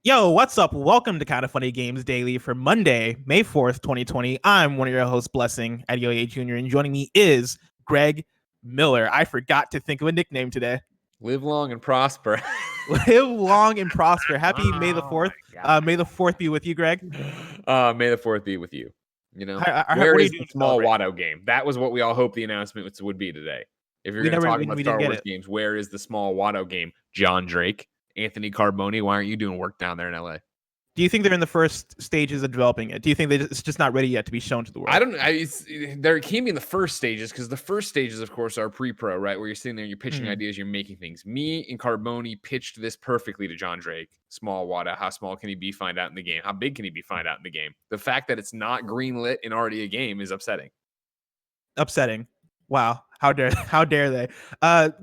Yo, what's up? Welcome to Kind of Funny Games Daily for Monday, May 4th, 2020. I'm one of your hosts, Blessing Adeoye Jr., and joining me is Greg Miller. I forgot to think of a nickname today. Live long and prosper. Live long and prosper. Happy May the 4th. May the 4th be with you, Greg. May the 4th be with you. You know, where is the small Watto game? That was what we all hoped the announcement would be today. If you're going to talk about Star Wars games, where is the small Watto game? John Drake, Anthony Carboni, why aren't you doing work down there in LA? Do you think they're in the first stages of developing it? Do you think it's just not ready yet to be shown to the world? I don't know. There can't be in the first stages because the first stages, of course, are pre-pro, right? Where you're sitting there, you're pitching ideas, you're making things. Me and Carboni pitched this perfectly to John Drake. Small Watto, how small can he be? Find out in the game. How big can he be? Find out in the game. The fact that it's not greenlit and already a game is upsetting. Upsetting. Wow. How dare they?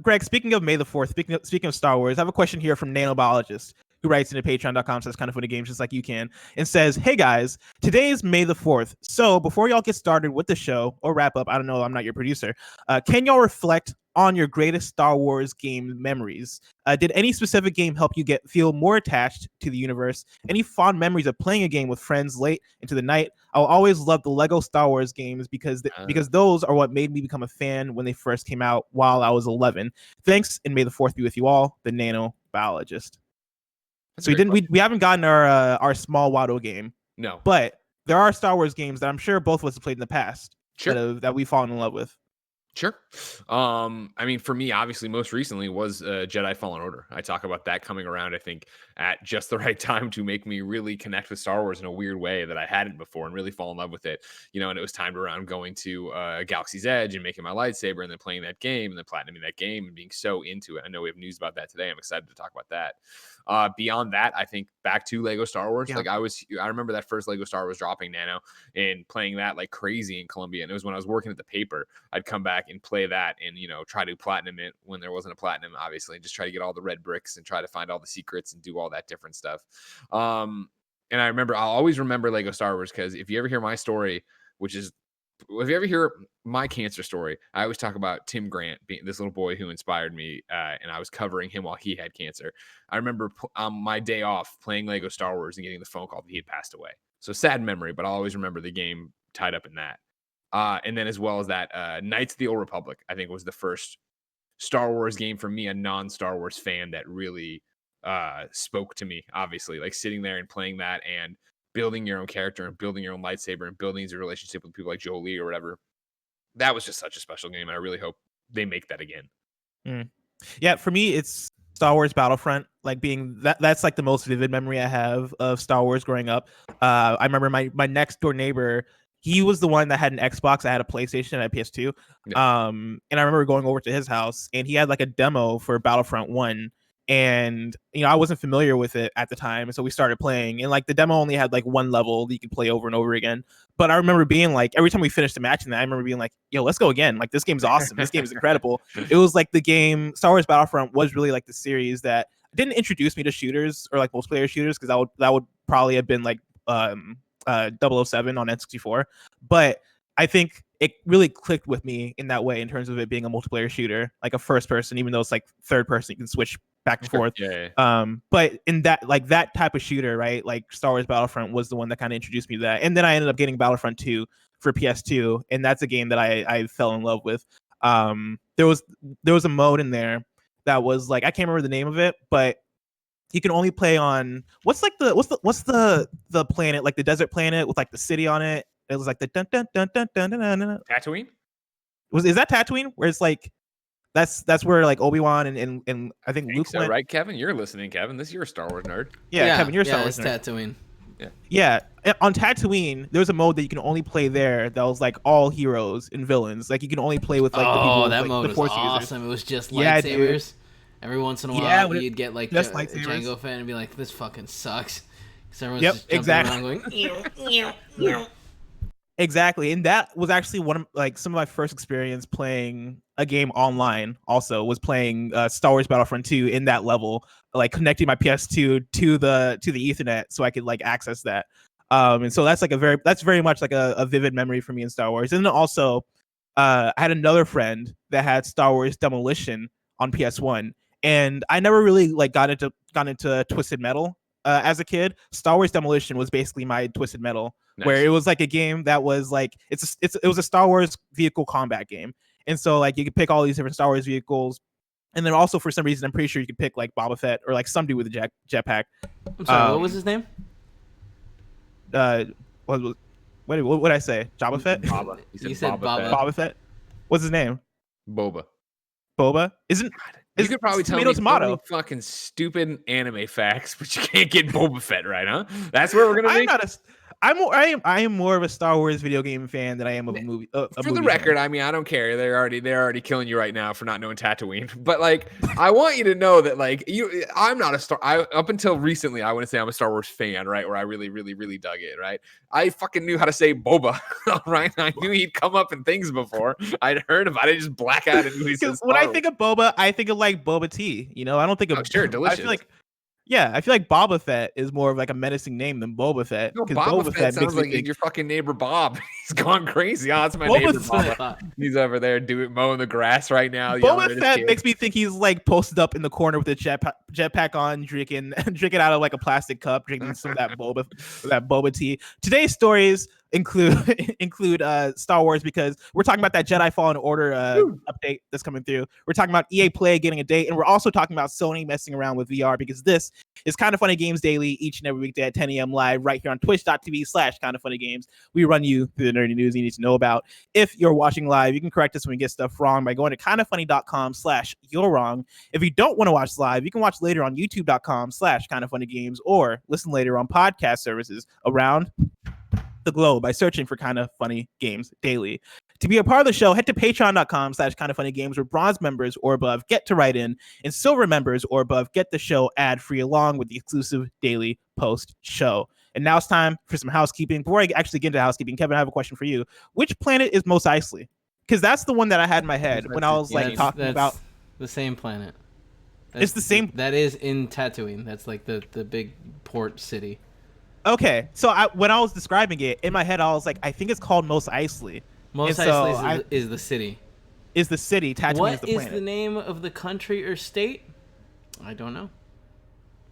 Greg, speaking of May the 4th, speaking of Star Wars, I have a question here from Nanobiologist, who writes into patreon.com/kindoffunnygames just like you can, and says, hey guys, today is May the 4th. So before y'all get started with the show or wrap up, I don't know, I'm not your producer. Can y'all reflect on your greatest Star Wars game memories? Did any specific game help you feel more attached to the universe? Any fond memories of playing a game with friends late into the night? I'll always love the Lego Star Wars games because those are what made me become a fan when they first came out while I was 11. Thanks, and may the 4th be with you all. The Nanobiologist. So we haven't gotten our small Watto game. No. But there are Star Wars games that I'm sure both of us have played in the past. Sure. that we've fallen in love with. Sure. I mean, for me, obviously, most recently was Jedi Fallen Order. I talk about that coming around, I think, at just the right time to make me really connect with Star Wars in a weird way that I hadn't before and really fall in love with it. You know, and it was timed around going to Galaxy's Edge and making my lightsaber and then playing that game and then platinuming that game and being so into it. I know we have news about that today. I'm excited to talk about that. Beyond that, I think back to Lego Star Wars. Yeah. Like I remember that first Lego Star Wars dropping Nano and playing that like crazy in Columbia. And it was when I was working at the paper, I'd come back and play that and, you know, try to platinum it when there wasn't a platinum, obviously, just try to get all the red bricks and try to find all the secrets and do all that different stuff. And I'll always remember Lego Star Wars because if you ever hear my story, if you ever hear my cancer story, I always talk about Tim Grant being this little boy who inspired me, and I was covering him while he had cancer. I remember my day off playing Lego Star Wars and getting the phone call that he had passed away. So sad memory, but I'll always remember the game tied up in that. And then as well as that, Knights of the Old Republic, I think was the first Star Wars game for me, a non-Star Wars fan, that really spoke to me, obviously. Like sitting there and playing that and building your own character and building your own lightsaber and building a relationship with people like Jolie or whatever. That was just such a special game. And I really hope they make that again. Yeah, for me, it's Star Wars Battlefront. Like being that's like the most vivid memory I have of Star Wars growing up. I remember my next door neighbor, he was the one that had an Xbox. I had a PlayStation and a PS2. Yeah. And I remember going over to his house and he had like a demo for Battlefront 1. And, you know, I wasn't familiar with it at the time. And so we started playing, and like the demo only had like one level that you could play over and over again. But I remember being like, every time we finished the match in that, I remember being like, yo, let's go again. Like, this game's awesome. This game is incredible. It was like the game, Star Wars Battlefront was really like the series that didn't introduce me to shooters or like multiplayer shooters, because that would probably have been like 007 on N64. But I think it really clicked with me in that way in terms of it being a multiplayer shooter, like a first person, even though it's like third person, you can switch back and forth. Yeah. But in that, like that type of shooter, right? Like Star Wars Battlefront was the one that kind of introduced me to that. And then I ended up getting Battlefront 2 for PS2. And that's a game that I fell in love with. There was a mode in there that was like, I can't remember the name of it, but you can only play on what's the planet, like the desert planet with like the city on it. It was like the dun dun dun dun dun dun dun. Tatooine? Is that Tatooine? Where it's like that's where like Obi-Wan and I think Luke went. Right, Kevin? You're listening, Kevin. You're a Star Wars nerd. Yeah, Kevin, you're a Star Wars nerd. Tatooine. Yeah. On Tatooine, there was a mode that you can only play there that was like all heroes and villains. Like you can only play with like the people. That like, mode the Force was awesome. users. It was just lightsabers. Every once in a while, you'd get like a lightsabers. Django fan and be like, "This fucking sucks." Because everyone's just jumping around going. Exactly, and that was actually one of like some of my first experience playing a game online. Also, was playing Star Wars Battlefront 2 in that level, like connecting my PS2 to the Ethernet so I could like access that. And so that's very much like a vivid memory for me in Star Wars. And then also, I had another friend that had Star Wars Demolition on PS1, and I never really like got into Twisted Metal as a kid, Star Wars Demolition was basically my Twisted Metal, where it was like a game that was like it was a Star Wars vehicle combat game, and so like you could pick all these different Star Wars vehicles, and then also for some reason I'm pretty sure you could pick like Boba Fett or like some dude with a jetpack. I'm sorry, what was his name? What did I say? Jabba Fett? Boba. You said Boba. Boba Fett. What's his name? Boba. Isn't you could probably tell me so tomato many fucking stupid anime facts, but you can't get Boba Fett right, huh? That's where we're gonna make. I am more of a Star Wars video game fan than I am of a movie. For the record, I mean, I don't care. They're already killing you right now for not knowing Tatooine. But like, I want you to know that like I'm not up until recently, I want to say I'm a Star Wars fan, right? Where I really, really, really dug it, right? I fucking knew how to say Boba, right? I knew he'd come up in things before. I'd heard about it, just black out and he says. When I think of Boba, I think of like Boba tea. You know, I don't think of sure, delicious. I feel like Boba Fett is more of like a menacing name than Boba Fett. No, Boba Fett sounds like your fucking neighbor Bob. He's gone crazy. Oh, it's my neighbor Bob. He's over there mowing the grass right now. Boba Fett makes me think he's like posted up in the corner with a jetpack on, drinking out of like a plastic cup, drinking some of that Boba tea. Today's stories include Star Wars because we're talking about that Jedi Fallen Order update that's coming through. We're talking about EA Play getting a date, and we're also talking about Sony messing around with VR because this is Kind of Funny Games Daily each and every weekday at 10 a.m. live right here on twitch.tv/kindoffunnygames. We run you through the nerdy news you need to know about. If you're watching live, you can correct us when we get stuff wrong by going to kindoffunny.com/you're wrong. If you don't want to watch live, you can watch later on youtube.com/kindoffunnygames or listen later on podcast services around the globe by searching for Kind of Funny Games Daily. To be a part of the show, head to patreon.com/kindoffunnygames, where bronze members or above get to write in, and silver members or above get the show ad-free along with the exclusive daily post show. And now it's time for some housekeeping. Before I actually get into housekeeping, Kevin, I have a question for you. Which planet is Mos Eisley? Because that's the one that I had in my head when I was talking about the same planet. It's the same. That is in Tatooine. That's like the big port city. Okay, so when I was describing it in my head, I was like, I think it's called Mos Eisley. Mos Eisley is the city. Is the city? Tatooine is the planet. What is the name of the country or state? I don't know.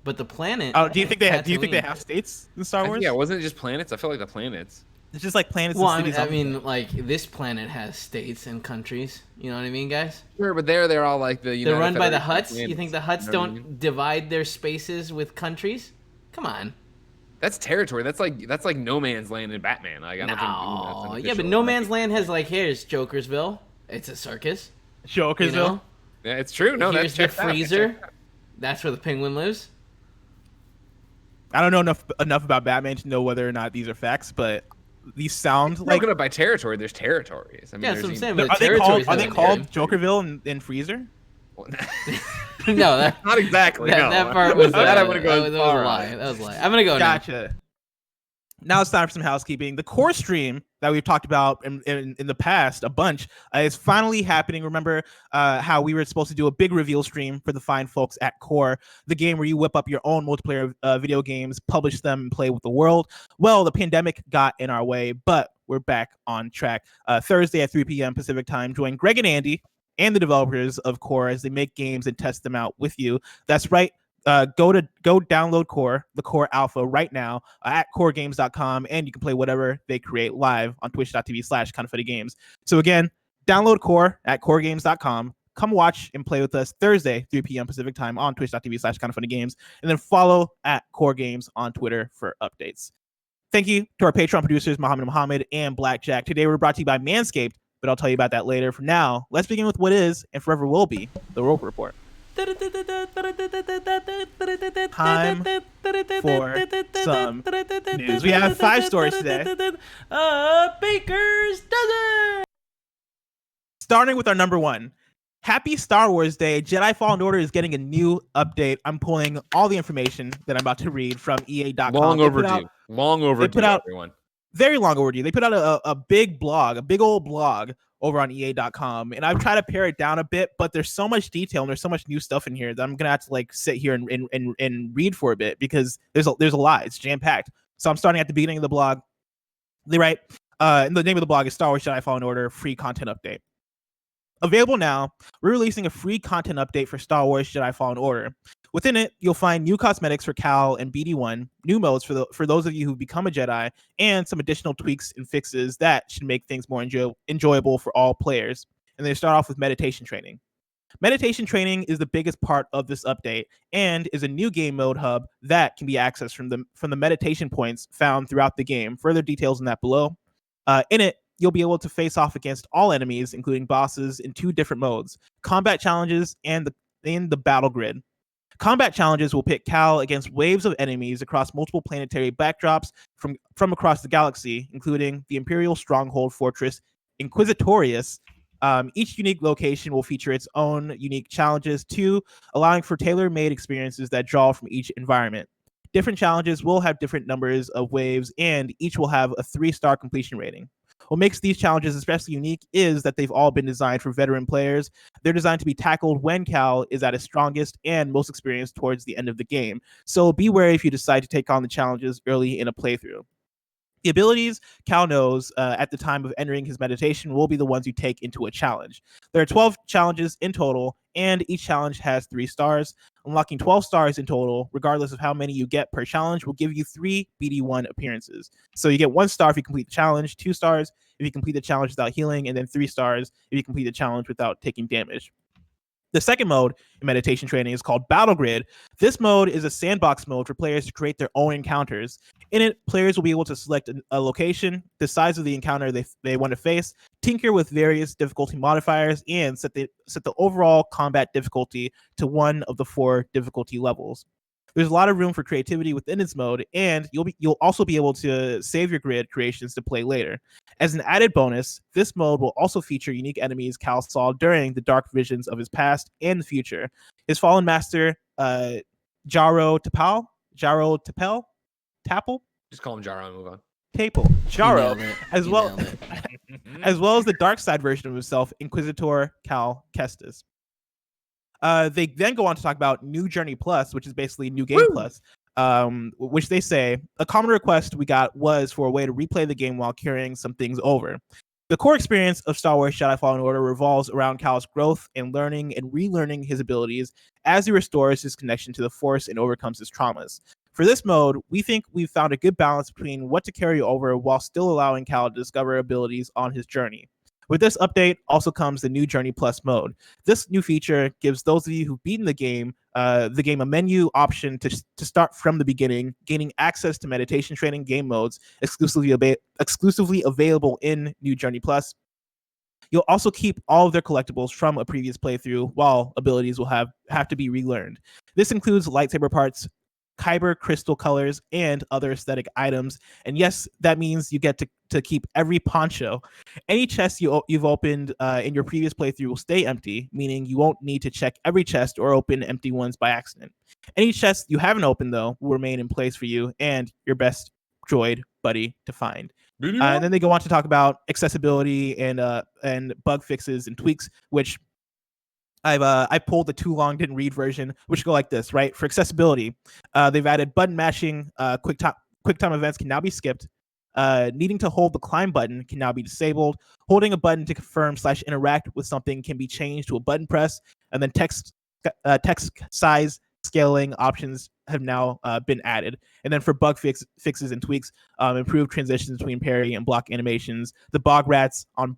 But the planet. Oh, do you think they have states in Star Wars? Yeah, wasn't it just planets? I feel like the planets. It's just like planets. Well, and cities. I mean, like this planet has states and countries. You know what I mean, guys? Sure, but they're all like the. They're run by the Hutts. You think the Hutts don't divide their spaces with countries? Come on. That's territory. That's like No Man's Land in Batman. Like, I don't think. Yeah, but No Man's Land has like here's Jokersville. It's a circus. Jokersville. You know? Yeah, it's true. No, here's the freezer. That's where the penguin lives. I don't know enough about Batman to know whether or not these are facts, but these sound like broken up by territory. There's territories. I mean, that's what I'm saying. But are they called Jokerville and Freezer? No, that not exactly. That part was I'm gonna go. That was a lie. That was a lie. I'm gonna go. Gotcha. Now it's time for some housekeeping. The core stream that we've talked about in the past a bunch is finally happening. Remember how we were supposed to do a big reveal stream for the fine folks at Core, the game where you whip up your own multiplayer video games, publish them, and play with the world. Well, the pandemic got in our way, but we're back on track. Thursday at 3 p.m. Pacific time, join Greg and Andy and the developers of Core as they make games and test them out with you. That's right. Go download Core, the Core Alpha right now at coregames.com, and you can play whatever they create live on twitch.tv/kindoffunnygames. So again, download Core at coregames.com. Come watch and play with us Thursday, 3 p.m. Pacific time on twitch.tv/kindoffunnygames, and then follow at Core Games on Twitter for updates. Thank you to our Patreon producers, Mohammed and Blackjack. Today we're brought to you by Manscaped, but I'll tell you about that later. For now, let's begin with what is and forever will be the Rope Report. Time for some news. We have 5 stories today. Baker's Dozen. Starting with our number 1. Happy Star Wars Day. Jedi Fallen Order is getting a new update. I'm pulling all the information that I'm about to read from EA.com. Long overdue, everyone. Very long overdue. They put out a big blog, a big old blog over on EA.com, and I've tried to pare it down a bit, but there's so much detail and there's so much new stuff in here that I'm gonna have to like sit here and read for a bit because there's a lot. It's jam-packed. So I'm starting at the beginning of the blog. They write, and the name of the blog is Star Wars Jedi Fallen Order free content update. Available now, we're releasing a free content update for Star Wars Jedi Fallen Order. Within it, you'll find new cosmetics for Cal and BD1, new modes for those of you who become a Jedi, and some additional tweaks and fixes that should make things more enjoyable for all players. And they start off with meditation training. Meditation training is the biggest part of this update and is a new game mode hub that can be accessed from the meditation points found throughout the game. Further details on that below. In it, you'll be able to face off against all enemies, including bosses, in 2 different modes: combat challenges and the battle grid. Combat challenges will pit Cal against waves of enemies across multiple planetary backdrops from across the galaxy, including the Imperial Stronghold Fortress Inquisitorius. Each unique location will feature its own unique challenges too, allowing for tailor-made experiences that draw from each environment. Different challenges will have different numbers of waves, and each will have a 3-star completion rating. What makes these challenges especially unique is that they've all been designed for veteran players. They're designed to be tackled when Cal is at his strongest and most experienced towards the end of the game. So be wary if you decide to take on the challenges early in a playthrough. The abilities Cal knows at the time of entering his meditation will be the ones you take into a challenge. There are 12 challenges in total, and each challenge has 3 stars. Unlocking 12 stars in total, regardless of how many you get per challenge, will give you 3 BD1 appearances. So you get 1 star if you complete the challenge, 2 stars if you complete the challenge without healing, and then 3 stars if you complete the challenge without taking damage. The second mode in meditation training is called Battle Grid. This mode is a sandbox mode for players to create their own encounters. In it, players will be able to select a location, the size of the encounter they want to face, tinker with various difficulty modifiers, and set the overall combat difficulty to one of the 4 difficulty levels. There's a lot of room for creativity within this mode, and you'll also be able to save your grid creations to play later. As an added bonus, this mode will also feature unique enemies Cal saw during the dark visions of his past and the future. His fallen master, Jaro Tapel, Just call him Jaro and move on. Jaro, as well as the dark side version of himself, Inquisitor Cal Kestis. They then go on to talk about New Journey Plus, which is basically New Game Plus, which they say a common request we got was for a way to replay the game while carrying some things over. The core experience of Star Wars Jedi Fallen Order revolves around Cal's growth and learning and relearning his abilities as he restores his connection to the Force and overcomes his traumas. For this mode, we think we've found a good balance between what to carry over while still allowing Cal to discover abilities on his journey. With this update also comes the New Journey Plus mode. This new feature gives those of you who've beaten the game a menu option to start from the beginning, gaining access to meditation training game modes exclusively available in New Journey Plus. You'll also keep all of their collectibles from a previous playthrough, while abilities will have to be relearned. This includes lightsaber parts, kyber crystal colors, and other aesthetic items. And yes, that means you get to keep every poncho. Any chest you've opened in your previous playthrough will stay empty, meaning you won't need to check every chest or open empty ones by accident. Any chest you haven't opened, though, will remain in place for you and your best droid buddy to find. And then they go on to talk about accessibility and bug fixes and tweaks, which I pulled the too long didn't read version, which go like this, right? For accessibility, they've added button mashing. Quick time events can now be skipped. Needing to hold the climb button can now be disabled. Holding a button to confirm/interact with something can be changed to a button press. And then text size scaling options have now been added. And then for bug fixes and tweaks, improved transitions between parry and block animations. The bog rats on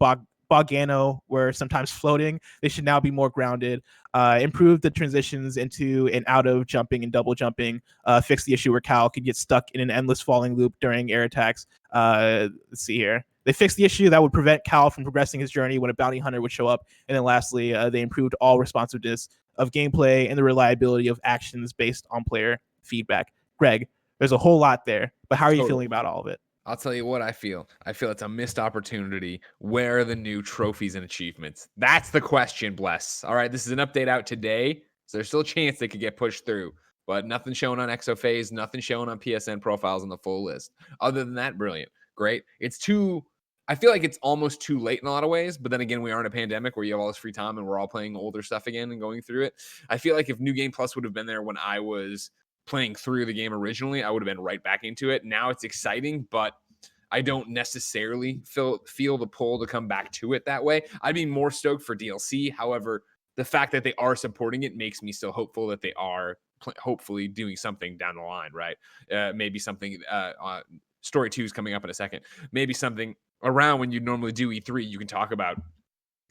Bogano were sometimes floating. They should now be more grounded. Improve the transitions into and out of jumping and double jumping. Fix the issue where Cal could get stuck in an endless falling loop during air attacks. Let's see here. They fixed the issue that would prevent Cal from progressing his journey when a bounty hunter would show up. And then lastly, they improved all responsiveness of gameplay and the reliability of actions based on player feedback. Greg, there's a whole lot there, but how are you feeling about all of it? I'll tell you what I feel. I feel it's a missed opportunity. Where are the new trophies and achievements? That's the question, Bless. All right, this is an update out today, so there's still a chance they could get pushed through. But nothing shown on XOFAs, nothing shown on PSN profiles on the full list. Other than that, brilliant. Great. I feel like it's almost too late in a lot of ways, but then again, we are in a pandemic where you have all this free time and we're all playing older stuff again and going through it. I feel like if New Game Plus would have been there when I was playing through the game originally, I would have been right back into it. Now it's exciting, but I don't necessarily feel the pull to come back to it that way. I'd be more stoked for DLC. However, the fact that they are supporting it makes me still hopeful that they are hopefully doing something down the line, right? Maybe something, story 2 is coming up in a second. Maybe something around when you normally do E3, you can talk about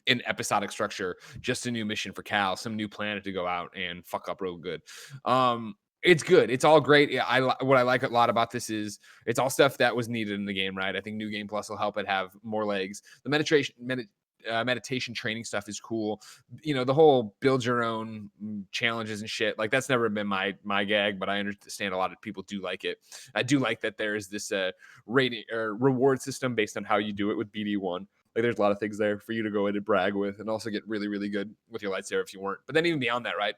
an episodic structure, just a new mission for Cal, some new planet to go out and fuck up real good. It's good. It's all great. Yeah, what I like a lot about this is it's all stuff that was needed in the game, right? I think New Game Plus will help it have more legs. The meditation training stuff is cool. You know, the whole build your own challenges and shit, like that's never been my gag, but I understand a lot of people do like it. I do like that there's this rating or reward system based on how you do it with BD1. Like there's a lot of things there for you to go in and brag with and also get really, really good with your lightsaber if you weren't. But then even beyond that, right?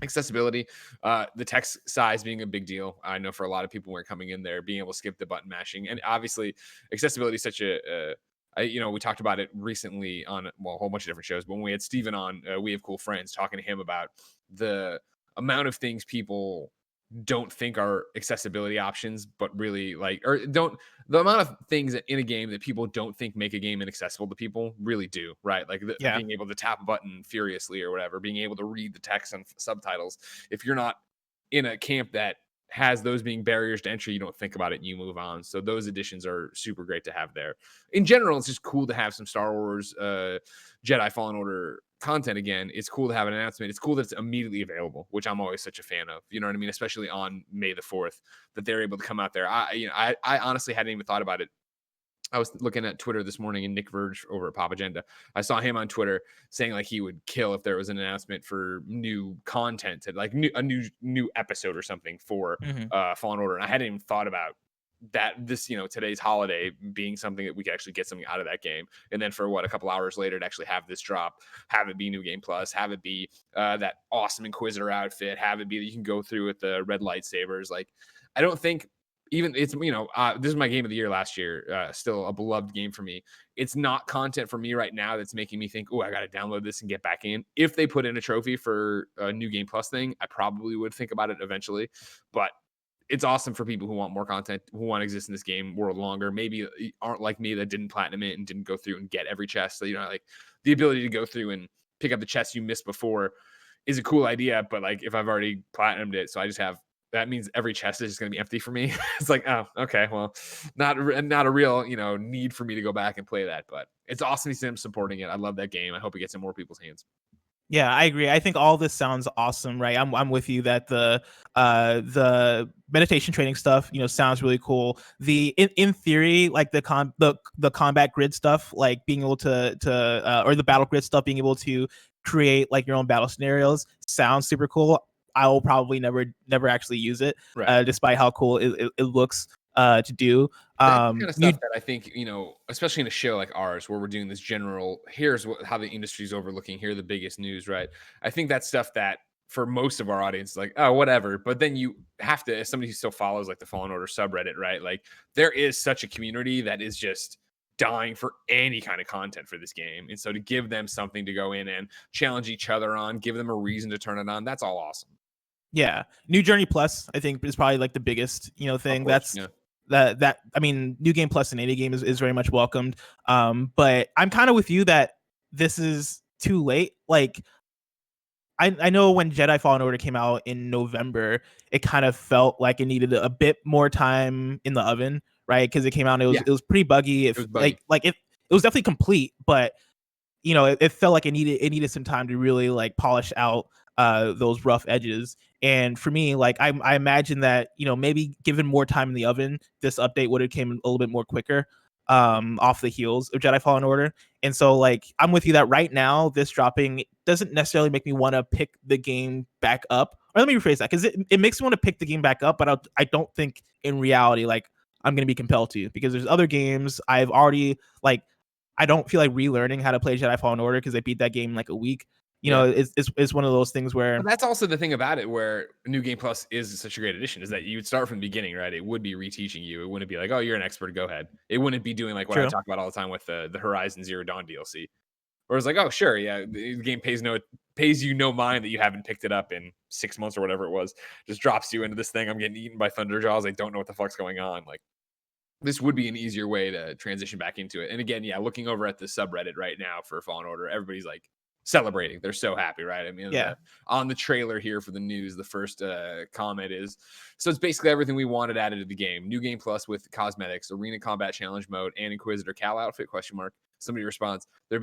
Accessibility, the text size being a big deal. I know for a lot of people weren't coming in there, being able to skip the button mashing. And obviously accessibility is such we talked about it recently on a whole bunch of different shows. But when we had Steven on, We Have Cool Friends, talking to him about the amount of things people don't think are accessibility options, but really the amount of things in a game that people don't think make a game inaccessible to people really do, right? Like being able to tap a button furiously or whatever, being able to read the text and subtitles. If you're not in a camp that has those being barriers to entry, you don't think about it and you move on. So those additions are super great to have there. In general, it's just cool to have some Star Wars Jedi Fallen Order content again. It's cool to have an announcement. It's cool that it's immediately available, which I'm always such a fan of. You know what I mean? Especially on May the 4th, that they're able to come out there. I honestly hadn't even thought about it. I was looking at Twitter this morning, and Nick Verge over at Pop Agenda, I saw him on Twitter saying like he would kill if there was an announcement for new content, like a new episode or something for Fallen Order. And I hadn't even thought about that today's holiday being something that we could actually get something out of that game. And then for a couple hours later to actually have this drop, have it be New Game Plus, have it be that awesome Inquisitor outfit, have it be that you can go through with the red lightsabers. Like, I don't think even it's, this is my game of the year last year, still a beloved game for me. It's not content for me right now that's making me think, oh, I got to download this and get back in. If they put in a trophy for a New Game Plus thing, I probably would think about it eventually, but it's awesome for people who want more content, who want to exist in this game world longer. Maybe aren't like me that didn't platinum it and didn't go through and get every chest. So, like the ability to go through and pick up the chests you missed before is a cool idea. But like, if I've already platinumed it, so I just have, that means every chest is just going to be empty for me. It's like, oh, okay, well, not a real, need for me to go back and play that, but it's awesome to see them supporting it. I love that game. I hope it gets in more people's hands. Yeah, I agree. I think all this sounds awesome, right? I'm with you that the meditation training stuff, sounds really cool. In theory, like the combat grid stuff, like being able to or the battle grid stuff, being able to create like your own battle scenarios sounds super cool. I will probably never actually use it, right. Despite how cool it looks to do. That's the kind of stuff that I think, especially in a show like ours where we're doing this general, here's how the industry's overlooking, here are the biggest news, right? I think that's stuff that for most of our audience, like, oh, whatever. But then you have to, as somebody who still follows like the Fallen Order subreddit, right? Like there is such a community that is just dying for any kind of content for this game. And so to give them something to go in and challenge each other on, give them a reason to turn it on, that's all awesome. Yeah. New Journey Plus, I think, is probably like the biggest, thing. Course, That I mean, New Game Plus in any game is very much welcomed. But I'm kind of with you that this is too late. Like, I know when Jedi Fallen Order came out in November, it kind of felt like it needed a bit more time in the oven, right? Because it came out and it was pretty buggy. It was buggy. It was definitely complete, but it felt like it needed some time to really like polish out those rough edges. And for me, like I imagine that maybe given more time in the oven, this update would have came a little bit more quicker off the heels of Jedi Fallen Order. And so like I'm with you that right now this dropping doesn't necessarily make me want to pick the game back up. Or let me rephrase that, because it makes me want to pick the game back up, but I don't think in reality like I'm gonna be compelled to, because there's other games I've already like. I don't feel like relearning how to play Jedi Fallen Order because I beat that game in like a week. It's one of those things where... But that's also the thing about it, where New Game Plus is such a great addition, is that you would start from the beginning, right? It would be reteaching you. It wouldn't be like, oh, you're an expert, go ahead. It wouldn't be doing like what I talk about all the time with the Horizon Zero Dawn DLC. Where it's like, oh, sure, yeah, the game pays you no mind that you haven't picked it up in 6 months or whatever it was. Just drops you into this thing. I'm getting eaten by Thunderjaws. I don't know what the fuck's going on. Like, this would be an easier way to transition back into it. And again, yeah, looking over at the subreddit right now for Fallen Order, everybody's like celebrating. They're so happy, right? I mean, on the trailer here for the news, the first comment is, so it's basically everything we wanted added to the game. New game plus with cosmetics, arena combat challenge mode, and Inquisitor Cal outfit, ? Somebody responds, they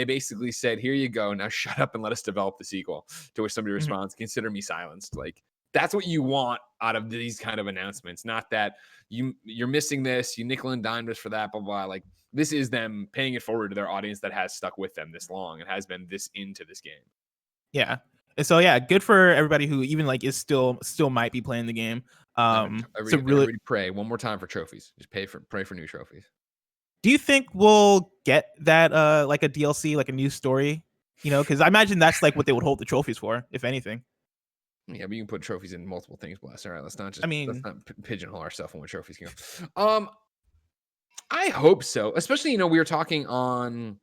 basically said, here you go. Now shut up and let us develop the sequel. To which somebody responds, consider me silenced. Like, that's what you want out of these kind of announcements. Not that you're missing this, you nickel and dimed us for that, blah, blah. Like, this is them paying it forward to their audience that has stuck with them this long and has been this into this game. Yeah. And so, yeah, good for everybody who even like is still might be playing the game. Everybody pray one more time for trophies. Just pray for new trophies. Do you think we'll get that like a DLC, like a new story? You know, because I imagine that's like what they would hold the trophies for, if anything. Yeah, but you can put trophies in multiple things, bless. All right, let's not pigeonhole ourselves on where trophies can go. I hope so. Especially, we were talking on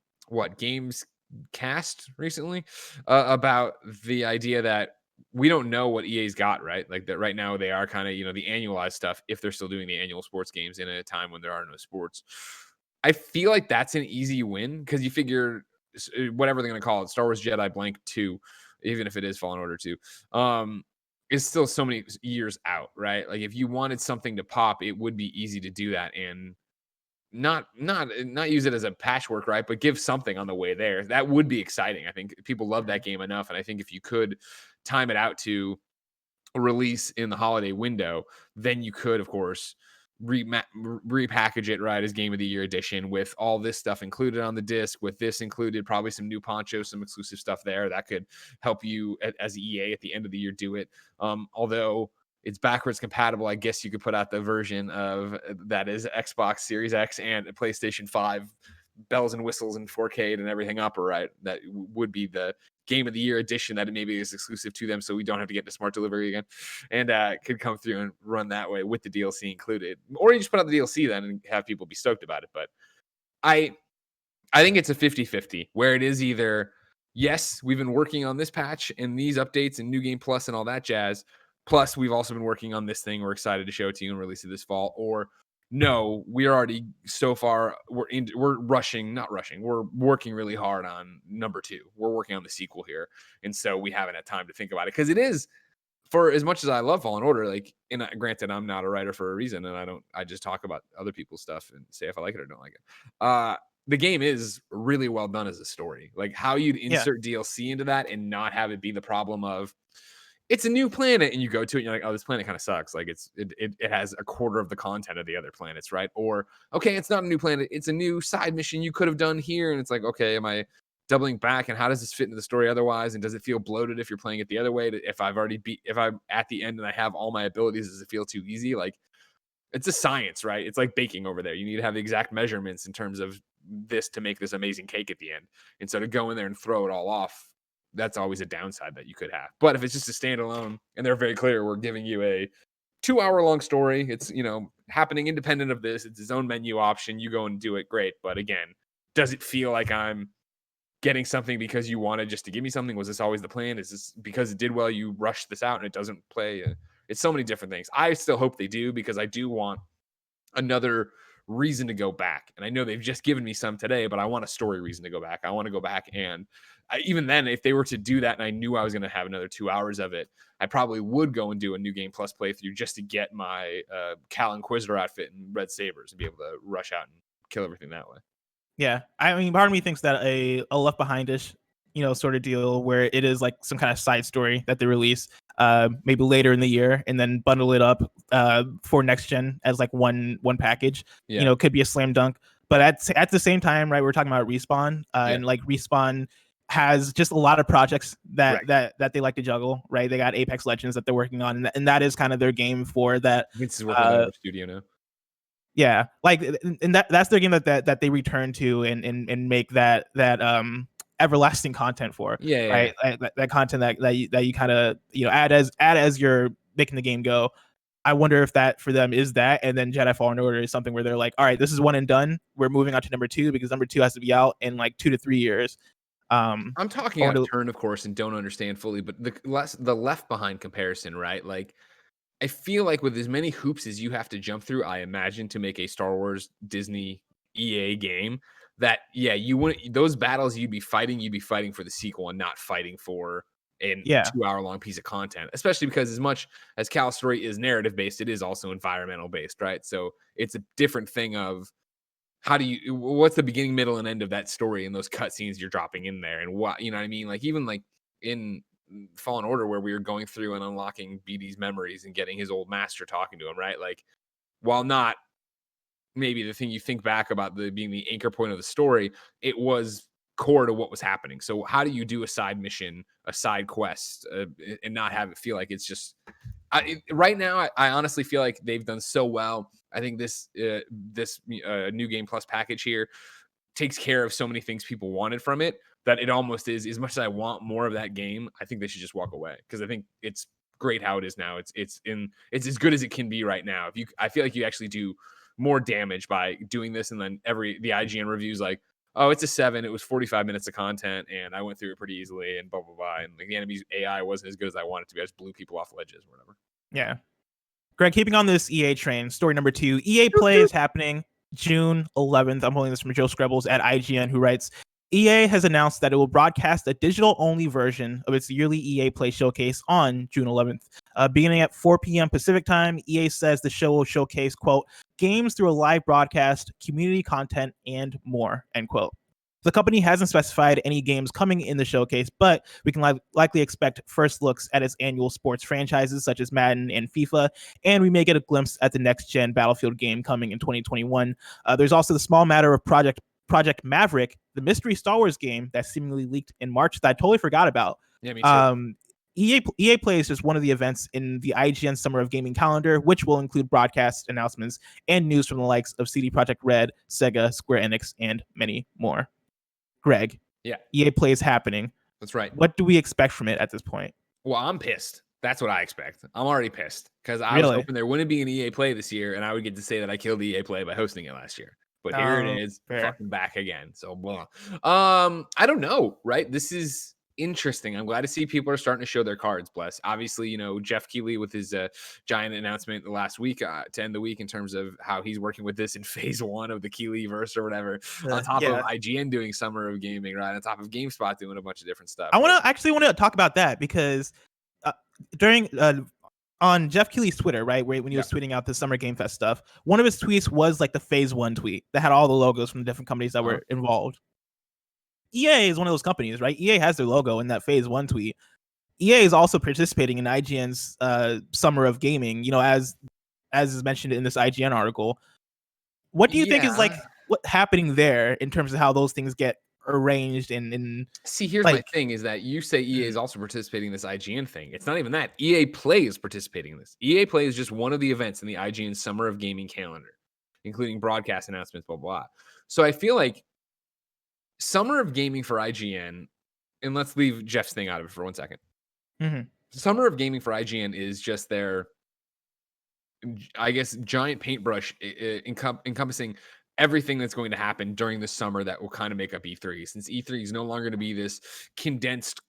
Games Cast recently about the idea that we don't know what EA's got, right? Like that right now they are kind of, the annualized stuff, if they're still doing the annual sports games in a time when there are no sports. I feel like that's an easy win because you figure whatever they're going to call it, Star Wars Jedi blank 2, even if it is Fallen Order 2, is still so many years out, right? Like if you wanted something to pop, it would be easy to do that and not use it as a patchwork, right? But give something on the way there. That would be exciting. I think people love that game enough. And I think if you could time it out to a release in the holiday window, then you could, of course, repackage it right as Game of the Year edition with all this stuff included on the disc, with this included, probably some new ponchos, some exclusive stuff there that could help you as EA at the end of the year do it. Although it's backwards compatible, I guess you could put out the version of that is Xbox Series X and PlayStation 5 bells and whistles and 4K and everything up, right? That would be the Game of the Year edition that maybe is exclusive to them, so we don't have to get to smart delivery again, and could come through and run that way with the DLC included. Or you just put out the DLC then and have people be stoked about it. But I think it's a 50-50 where it is either, yes, we've been working on this patch and these updates and New Game Plus and all that jazz, plus we've also been working on this thing we're excited to show it to you and release it this fall, or no, we're already so far, we're working really hard on number 2. We're working on the sequel here. And so we haven't had time to think about it. Because it is, for as much as I love Fallen Order, like, and granted, I'm not a writer for a reason, and I just talk about other people's stuff and say if I like it or don't like it. The game is really well done as a story. Like how you'd insert DLC into that and not have it be the problem of, it's a new planet and you go to it and you're like, oh, this planet kind of sucks. Like it has a quarter of the content of the other planets, right? Or, okay, it's not a new planet. It's a new side mission you could have done here. And it's like, okay, am I doubling back? And how does this fit into the story otherwise? And does it feel bloated if you're playing it the other way? If I'm at the end and I have all my abilities, does it feel too easy? Like, it's a science, right? It's like baking over there. You need to have the exact measurements in terms of this to make this amazing cake at the end. And so to go in there and throw it all off, that's always a downside that you could have. But if it's just a standalone and they're very clear, we're giving you a 2-hour-long story. It's, happening independent of this. It's its own menu option. You go and do it. Great. But again, does it feel like I'm getting something because you wanted just to give me something? Was this always the plan? Is this because it did well, you rushed this out and it doesn't play? It's so many different things. I still hope they do because I do want another reason to go back. And I know they've just given me some today, but I want a story reason to go back. I want to go back and even then, if they were to do that and I knew I was going to have another 2 hours of it, I probably would go and do a New Game Plus playthrough just to get my Cal Inquisitor outfit and red sabers and be able to rush out and kill everything that way. Yeah, I mean, part of me thinks that a Left Behind-ish, sort of deal where it is like some kind of side story that they release maybe later in the year and then bundle it up for next gen as like one package. Yeah. Could be a slam dunk. But at the same time, right, we're talking about Respawn and like Respawn has just a lot of projects that they like to juggle, right? They got Apex Legends that they're working on, and that is kind of their game for that. Vince is working on a studio now. Yeah, like, and that's their game that they return to and make that everlasting content for. Yeah, right. That content that you kind of add as you're making the game go. I wonder if that for them is that, and then Jedi Fallen Order is something where they're like, all right, this is one and done. We're moving on to number 2 because number 2 has to be out in like 2 to 3 years. I'm talking out of turn, of course, and don't understand fully, but the Left Behind comparison, right? Like, I feel like with as many hoops as you have to jump through, I imagine, to make a Star Wars Disney EA game, that you wouldn't, those battles you'd be fighting for the sequel and not fighting for a Yeah. 2-hour long piece of content, especially because as much as Cal's story is narrative based, it is also environmental based, right? So it's a different thing of what's the beginning, middle, and end of that story and those cutscenes you're dropping in there, and what, you know what I mean? Like, even like in Fallen Order, where we were going through and unlocking BD's memories and getting his old master talking to him, right? Like, while not maybe the thing you think back about being the anchor point of the story, it was core to what was happening. So how do you do a side mission, a side quest, and not have it feel like it's just right now? I honestly feel like they've done so well. I think this new game plus package here takes care of so many things people wanted from it, that it almost is, as much as I want more of that game, I think they should just walk away, because I think it's great how it is now. It's as good as it can be right now. I feel like you actually do more damage by doing this, and then the IGN reviews like, oh, it's a 7. It was 45 minutes of content, and I went through it pretty easily, and blah blah blah. And like, the enemy's AI wasn't as good as I wanted it to be. I just blew people off ledges or whatever. Yeah. Greg, keeping on this EA train, story number 2. EA Play is happening June 11th. I'm holding this from Joe Skrebels at IGN, who writes, EA has announced that it will broadcast a digital-only version of its yearly EA Play showcase on June 11th. Beginning at 4 p.m. Pacific time, EA says the show will showcase, quote, games through a live broadcast, community content, and more, end quote. The company hasn't specified any games coming in the showcase, but we can likely expect first looks at its annual sports franchises such as Madden and FIFA, and we may get a glimpse at the next-gen Battlefield game coming in 2021. There's also the small matter of Project Maverick, the mystery Star Wars game that seemingly leaked in March that I totally forgot about. Yeah, me too. EA Play is just one of the events in the IGN Summer of Gaming calendar, which will include broadcast announcements and news from the likes of CD Projekt Red, Sega, Square Enix, and many more. Greg, yeah, EA Play is happening. That's right. What do we expect from it at this point? Well, I'm pissed. That's what I expect. I'm already pissed, because I was hoping there wouldn't be an EA Play this year, and I would get to say that I killed EA Play by hosting it last year. But here it is, fucking back again. So, blah. I don't know, right? This is interesting. I'm glad to see people are starting to show their cards. Bless. Obviously, you know, Jeff Keighley with his giant announcement last week to end the week in terms of how he's working with this in phase 1 of the Keighley verse or whatever. On top of IGN doing Summer of Gaming, right? On top of GameSpot doing a bunch of different stuff. I want to talk about that, because during on Jeff Keighley's Twitter, right, when he was tweeting out the Summer Game Fest stuff, one of his tweets was like the phase 1 tweet that had all the logos from the different companies that were involved. EA is one of those companies, right? EA has their logo in that phase 1 tweet. EA is also participating in IGN's Summer of Gaming, you know, as is mentioned in this IGN article. What do you think is like what's happening there in terms of how those things get arranged? And see, here's my thing is that you say EA is also participating in this IGN thing. It's not even that. EA Play is participating in this. EA Play is just one of the events in the IGN Summer of Gaming calendar, including broadcast announcements, blah, blah, blah. So I feel like Summer of Gaming for IGN, and let's leave Jeff's thing out of it for 1 second. Mm-hmm. Summer of Gaming for IGN is just their, I guess, giant paintbrush encompassing everything that's going to happen during the summer that will kind of make up E3. Since E3 is no longer going to be this condensed,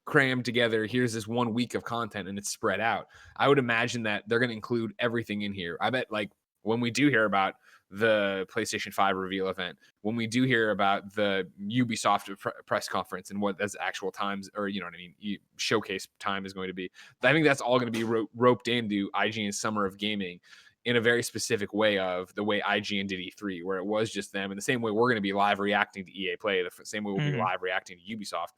crammed together, here's this 1 week of content and it's spread out. I would imagine that they're going to include everything in here. I bet, like, when we do hear about the PlayStation 5 reveal event, when we do hear about the Ubisoft press conference and what those actual times, or, you know what I mean, showcase time is going to be, I think that's all going to be roped into IGN's Summer of Gaming in a very specific way, of the way IGN did E3, where it was just them. In the same way we're going to be live reacting to EA Play, the same way we'll be live reacting to Ubisoft.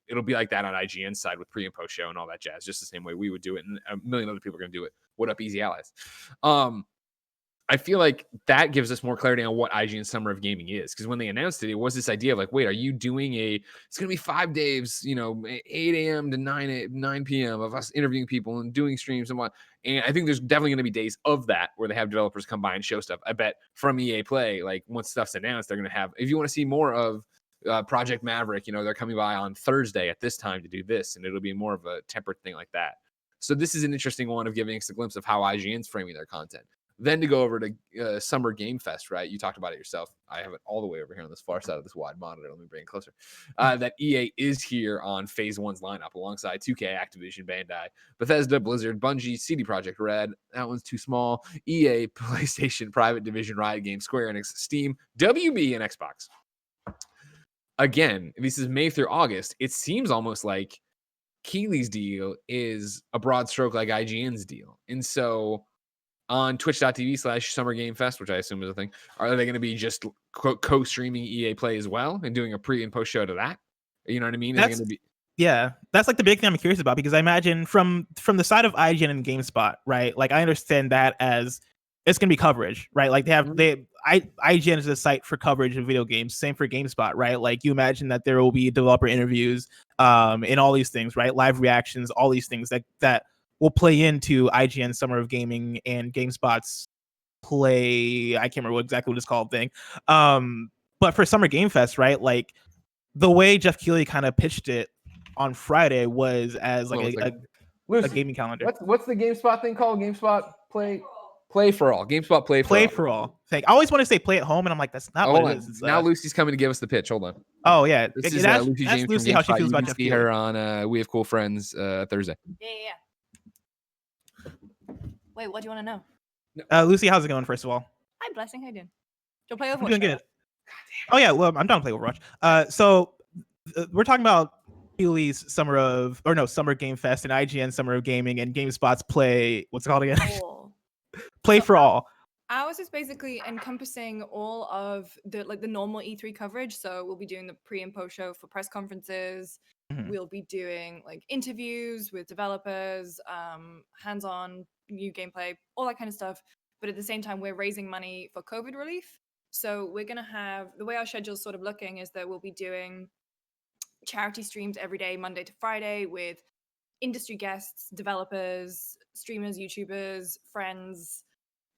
It'll be like that on IGN's side with pre and post show and all that jazz, just the same way we would do it, and a million other people are going to do it. What up, Easy Allies? I feel like that gives us more clarity on what IGN Summer of Gaming is. Because when they announced it, it was this idea of like, wait, are you doing it's going to be 5 days, you know, 8 a.m. to 9 p.m. of us interviewing people and doing streams and what. And I think there's definitely going to be days of that where they have developers come by and show stuff. I bet from EA Play, like once stuff's announced, they're going to have, if you want to see more of Project Maverick, you know, they're coming by on Thursday at this time to do this. And it'll be more of a tempered thing like that. So this is an interesting one of giving us a glimpse of how IGN's framing their content. Then to go over to Summer Game Fest, right? You talked about it yourself. I have it all the way over here on this far side of this wide monitor. Let me bring it closer. That EA is here on Phase 1's lineup alongside 2K, Activision, Bandai, Bethesda, Blizzard, Bungie, CD Projekt Red. That one's too small. EA, PlayStation, Private Division, Riot Games, Square Enix, Steam, WB, and Xbox. Again, this is May through August. It seems almost like Keighley's deal is a broad stroke like IGN's deal. And so on twitch.tv/Summer Game Fest, which I assume is a thing, are they going to be just co-streaming EA Play as well and doing a pre and post show to that? You know what I mean? That's like the big thing I'm curious about, because I imagine from the side of IGN and GameSpot, right? Like I understand that as it's going to be coverage, right? Like IGN is a site for coverage of video games. Same for GameSpot, right? Like you imagine that there will be developer interviews, and all these things, right? Live reactions, all these things that will play into IGN Summer of Gaming and GameSpot's Play. I can't remember exactly what it's called thing. But for Summer Game Fest, right? Like the way Jeff Keighley kind of pitched it on Friday was as like a gaming calendar. What's the GameSpot thing called? GameSpot Play for all. GameSpot Play for all. I always want to say play at home, and I'm like, that's not what it is. It's, now Lucy's coming to give us the pitch. Hold on. Oh yeah, this is Lucy James Lucy from how she GameSpot. feels You about can Jeff see Keighley. her on We Have Cool Friends Thursday. Yeah. Wait, what do you want to know? Lucy, how's it going? First of all, Hi, Blessing. How you doing? Do you play Overwatch? I'm doing good. Oh yeah, well, I'm down to play Overwatch. So we're talking about Keighley's Summer Game Fest and IGN Summer of Gaming and GameSpot's Play. What's it called again? Play for all. Ours is basically encompassing all of the normal E3 coverage. So we'll be doing the pre and post show for press conferences. Mhm. We'll be doing like interviews with developers, hands-on new gameplay, all that kind of stuff. But at the same time, we're raising money for COVID relief. So we're going to have, the way our schedule's sort of looking is that we'll be doing charity streams every day, Monday to Friday, with industry guests, developers, streamers, YouTubers, friends.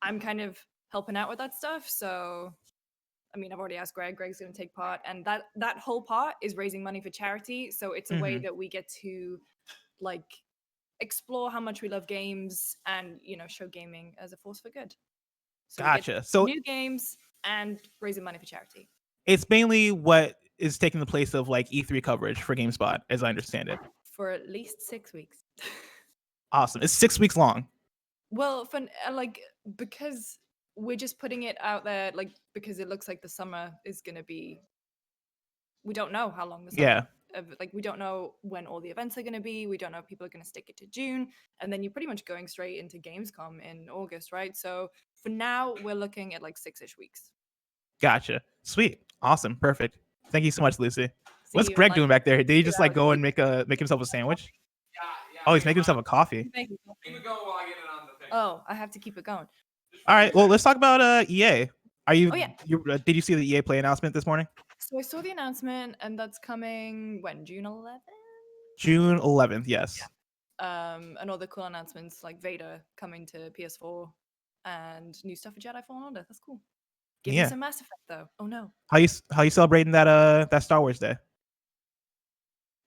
I'm kind of helping out with that stuff. So, I mean, I've already asked Greg. Greg's going to take part. And that whole part is raising money for charity. So it's a way that we get to, like, explore how much we love games and, show gaming as a force for good. So Gotcha. So new games and raising money for charity. It's mainly what is taking the place of like E3 coverage for GameSpot, as I understand it. For at least 6 weeks. Awesome. It's 6 weeks long. Well, because we're just putting it out there, like, because it looks like the summer is going to be, we don't know how long the summer. Yeah. We don't know when all the events are going to be. We don't know if people are going to stick it to June. And then you're pretty much going straight into Gamescom in August, right? So for now, we're looking at like 6-ish weeks. Gotcha. Sweet. Awesome. Perfect. Thank you so much, Lucy. What's Greg doing back there? Did he just go and make himself a sandwich? Yeah. Oh, he's making himself a coffee. Keep it going while I get it on the thing. Oh, I have to keep it going. All right. Well, let's talk about EA. Are you? Oh, yeah. Did you see the EA Play announcement this morning? So I saw the announcement, and that's coming when? June 11th? June 11th. Yes. And all the cool announcements like Vader coming to PS4 and new stuff for Jedi Fallen Order. That's cool. Give me some Mass Effect though. Oh no. How you celebrating that Star Wars Day?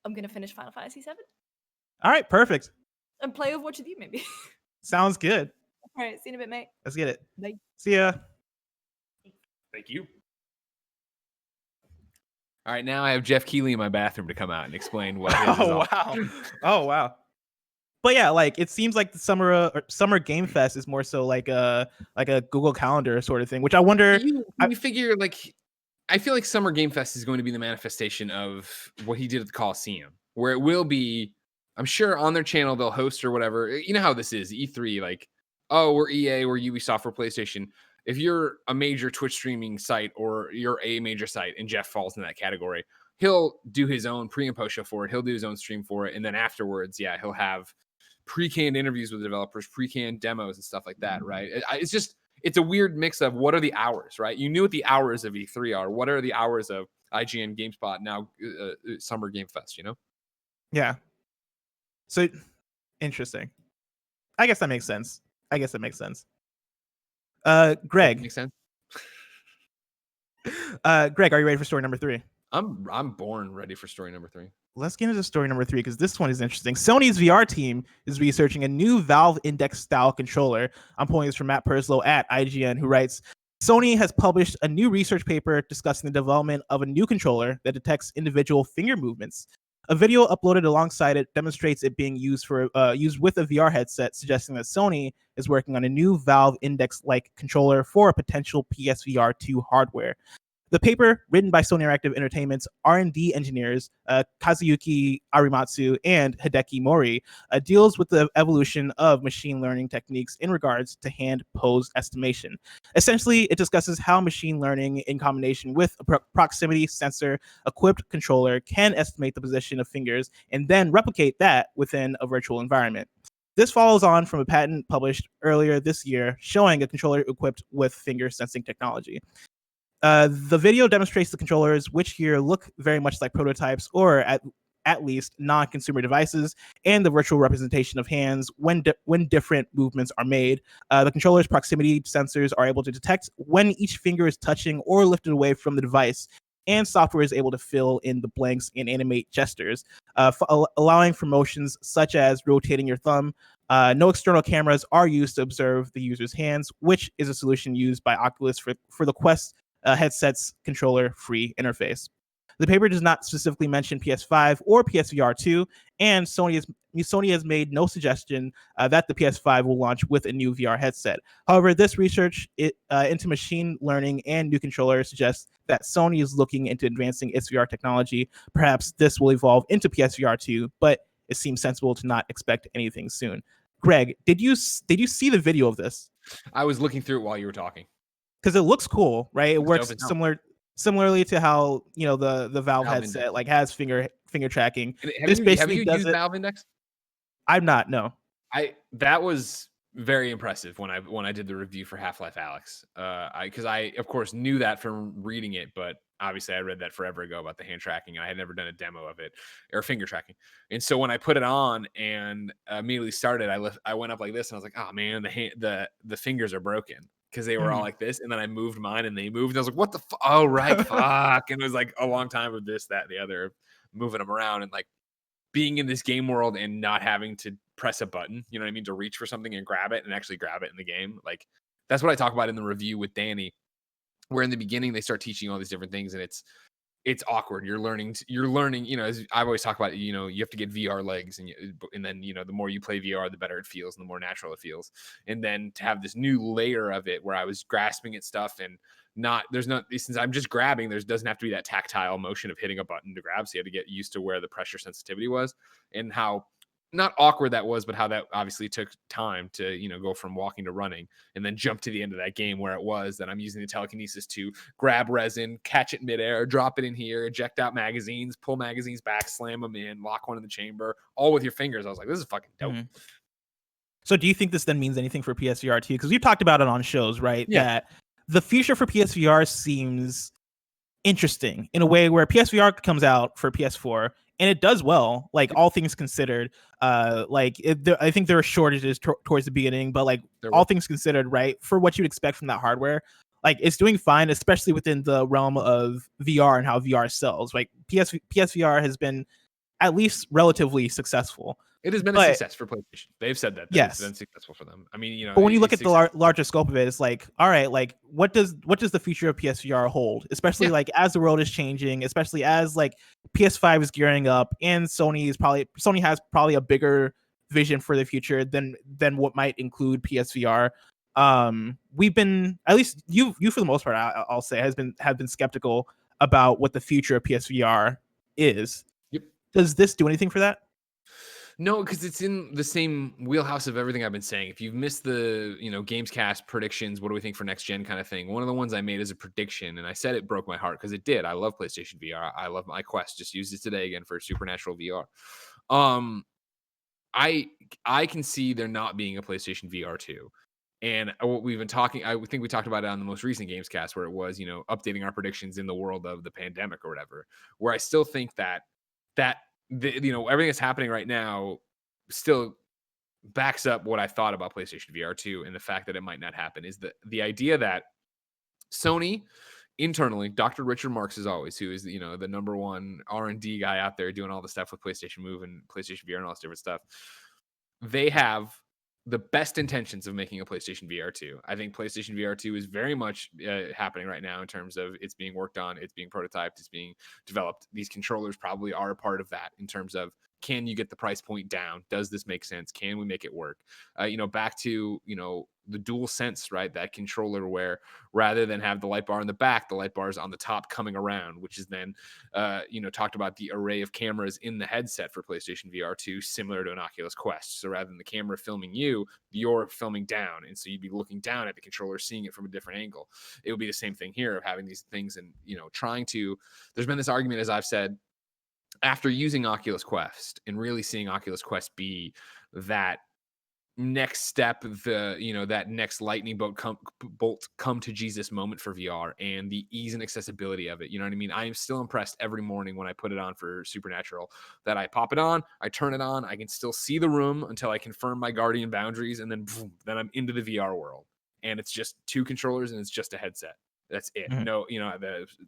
I'm gonna finish Final Fantasy VII. All right, perfect. And play Overwatch with you, maybe. Sounds good. All right, see you in a bit, mate. Let's get it. Bye. See ya. Thank you. All right, now I have Jeff Keighley in my bathroom to come out and explain what. Oh wow. But yeah, like it seems like the Summer Game Fest is more so like a Google Calendar sort of thing, which I wonder. You figure I feel like Summer Game Fest is going to be the manifestation of what he did at the Coliseum, where it will be. I'm sure on their channel they'll host or whatever. You know how this is E3, like, oh, we're EA, we're Ubisoft, we're PlayStation. If you're a major Twitch streaming site or you're a major site and Jeff falls in that category, he'll do his own pre and post show for it. He'll do his own stream for it. And then afterwards, he'll have pre-canned interviews with developers, pre-canned demos and stuff like that, right? It's a weird mix of what are the hours, right? You knew what the hours of E3 are. What are the hours of IGN, GameSpot, now Summer Game Fest, Yeah. So, interesting. I guess that makes sense. Greg. Makes sense. Greg, are you ready for story number 3? I'm born ready for story number 3. Let's get into story number 3 because this one is interesting. Sony's VR team is researching a new Valve Index style controller. I'm pulling this from Matt Purslow at IGN, who writes, Sony has published a new research paper discussing the development of a new controller that detects individual finger movements. A video uploaded alongside it demonstrates it being used with a VR headset, suggesting that Sony is working on a new Valve Index-like controller for a potential PSVR 2 hardware. The paper, written by Sony Interactive Entertainment's R&D engineers Kazuyuki Arimatsu and Hideki Mori, deals with the evolution of machine learning techniques in regards to hand pose estimation. Essentially, it discusses how machine learning in combination with a proximity sensor equipped controller can estimate the position of fingers and then replicate that within a virtual environment. This follows on from a patent published earlier this year showing a controller equipped with finger sensing technology. The video demonstrates the controllers, which here look very much like prototypes or at least non-consumer devices, and the virtual representation of hands when different movements are made. The controller's proximity sensors are able to detect when each finger is touching or lifted away from the device, and software is able to fill in the blanks and animate gestures, allowing for motions such as rotating your thumb. No external cameras are used to observe the user's hands, which is a solution used by Oculus for the Quest headset's controller-free interface. The paper does not specifically mention PS5 or PSVR 2, and Sony has made no suggestion that the PS5 will launch with a new VR headset. However, this research into machine learning and new controllers suggests that Sony is looking into advancing its VR technology. Perhaps this will evolve into PSVR 2, but it seems sensible to not expect anything soon. Greg, did you see the video of this? I was looking through it while you were talking. Because it looks cool, right? It works similarly to how the Valve headset Index. Like has finger tracking. Have you used Valve Index? I'm not. No. That was very impressive when I did the review for Half-Life Alyx. Because I of course knew that from reading it, but obviously I read that forever ago about the hand tracking, and I had never done a demo of it or finger tracking. And so when I put it on and immediately started, I went up like this, and I was like, oh man, the fingers are broken. Because they were all like this, and then I moved mine, and they moved. And I was like, "What the? Oh, right, fuck!" And it was like a long time of this, that, and the other, moving them around, and like being in this game world and not having to press a button. You know what I mean? To reach for something and grab it, and actually grab it in the game. Like that's what I talk about in the review with Danny, where in the beginning they start teaching all these different things, and it's awkward. You're learning, you know, as I've always talked about, you know, you have to get VR legs, and then, you know, the more you play VR, the better it feels and the more natural it feels. And then to have this new layer of it where I was grasping at stuff and since I'm just grabbing, doesn't have to be that tactile motion of hitting a button to grab. So you had to get used to where the pressure sensitivity was and how not awkward that was, but how that obviously took time to, you know, go from walking to running and then jump to the end of that game where it was that I'm using the telekinesis to grab resin, catch it midair, drop it in here, eject out magazines, pull magazines back, slam them in, lock one in the chamber, all with your fingers. I was like, this is fucking dope. Mm-hmm. So do you think this then means anything for PSVR 2? Because we've talked about it on shows, right? Yeah. That the future for PSVR seems interesting in a way where PSVR comes out for PS4 and it does well, like all things considered. I think there are shortages towards the beginning, but like all things considered, right, for what you'd expect from that hardware, like it's doing fine, especially within the realm of VR and how VR sells. Like PSVR has been at least relatively successful. It has been a success for PlayStation. They've said that. Yes, it's been successful for them. I mean, you know, but when you look at the larger scope of it, it's like, all right, like what does the future of PSVR hold? Especially like as the world is changing, especially as like PS5 is gearing up, and Sony has probably a bigger vision for the future than what might include PSVR. We've been, at least you for the most part, I'll say, have been skeptical about what the future of PSVR is. Yep. Does this do anything for that? No, because it's in the same wheelhouse of everything I've been saying. If you've missed the, you know, Gamescast predictions, what do we think for next gen kind of thing? One of the ones I made as a prediction, and I said it broke my heart because it did. I love PlayStation VR. I love my Quest. Just used it today again for Supernatural VR. I can see there not being a PlayStation VR 2. And what we've been talking, I think we talked about it on the most recent Gamescast where it was, you know, updating our predictions in the world of the pandemic or whatever, where I still think that you know, everything that's happening right now still backs up what I thought about PlayStation VR 2 and the fact that it might not happen is the idea that Sony internally, Dr. Richard Marks, as always, who is, you know, the number one R&D guy out there doing all the stuff with PlayStation Move and PlayStation VR and all this different stuff. They have the best intentions of making a PlayStation VR 2. I think PlayStation VR 2 is very much happening right now in terms of it's being worked on, it's being prototyped, it's being developed. These controllers probably are a part of that in terms of, can you get the price point down? Does this make sense? Can we make it work? You know, back to, you know, the dual sense, right? That controller where rather than have the light bar in the back, the light bar is on the top coming around, which is then, you know, talked about the array of cameras in the headset for PlayStation VR 2, similar to an Oculus Quest. So rather than the camera filming you, you're filming down. And so you'd be looking down at the controller, seeing it from a different angle. It would be the same thing here of having these things and, you know, trying to, there's been this argument, as I've said, after using Oculus Quest and really seeing Oculus Quest be that next step, the, you know, that next lightning bolt come to Jesus moment for VR and the ease and accessibility of it. You know what I mean? I am still impressed every morning when I put it on for Supernatural, that I pop it on, I turn it on, I can still see the room until I confirm my Guardian boundaries, and then boom, then I'm into the VR world. And it's just 2 controllers and it's just a headset. That's it. Mhm. No, you know,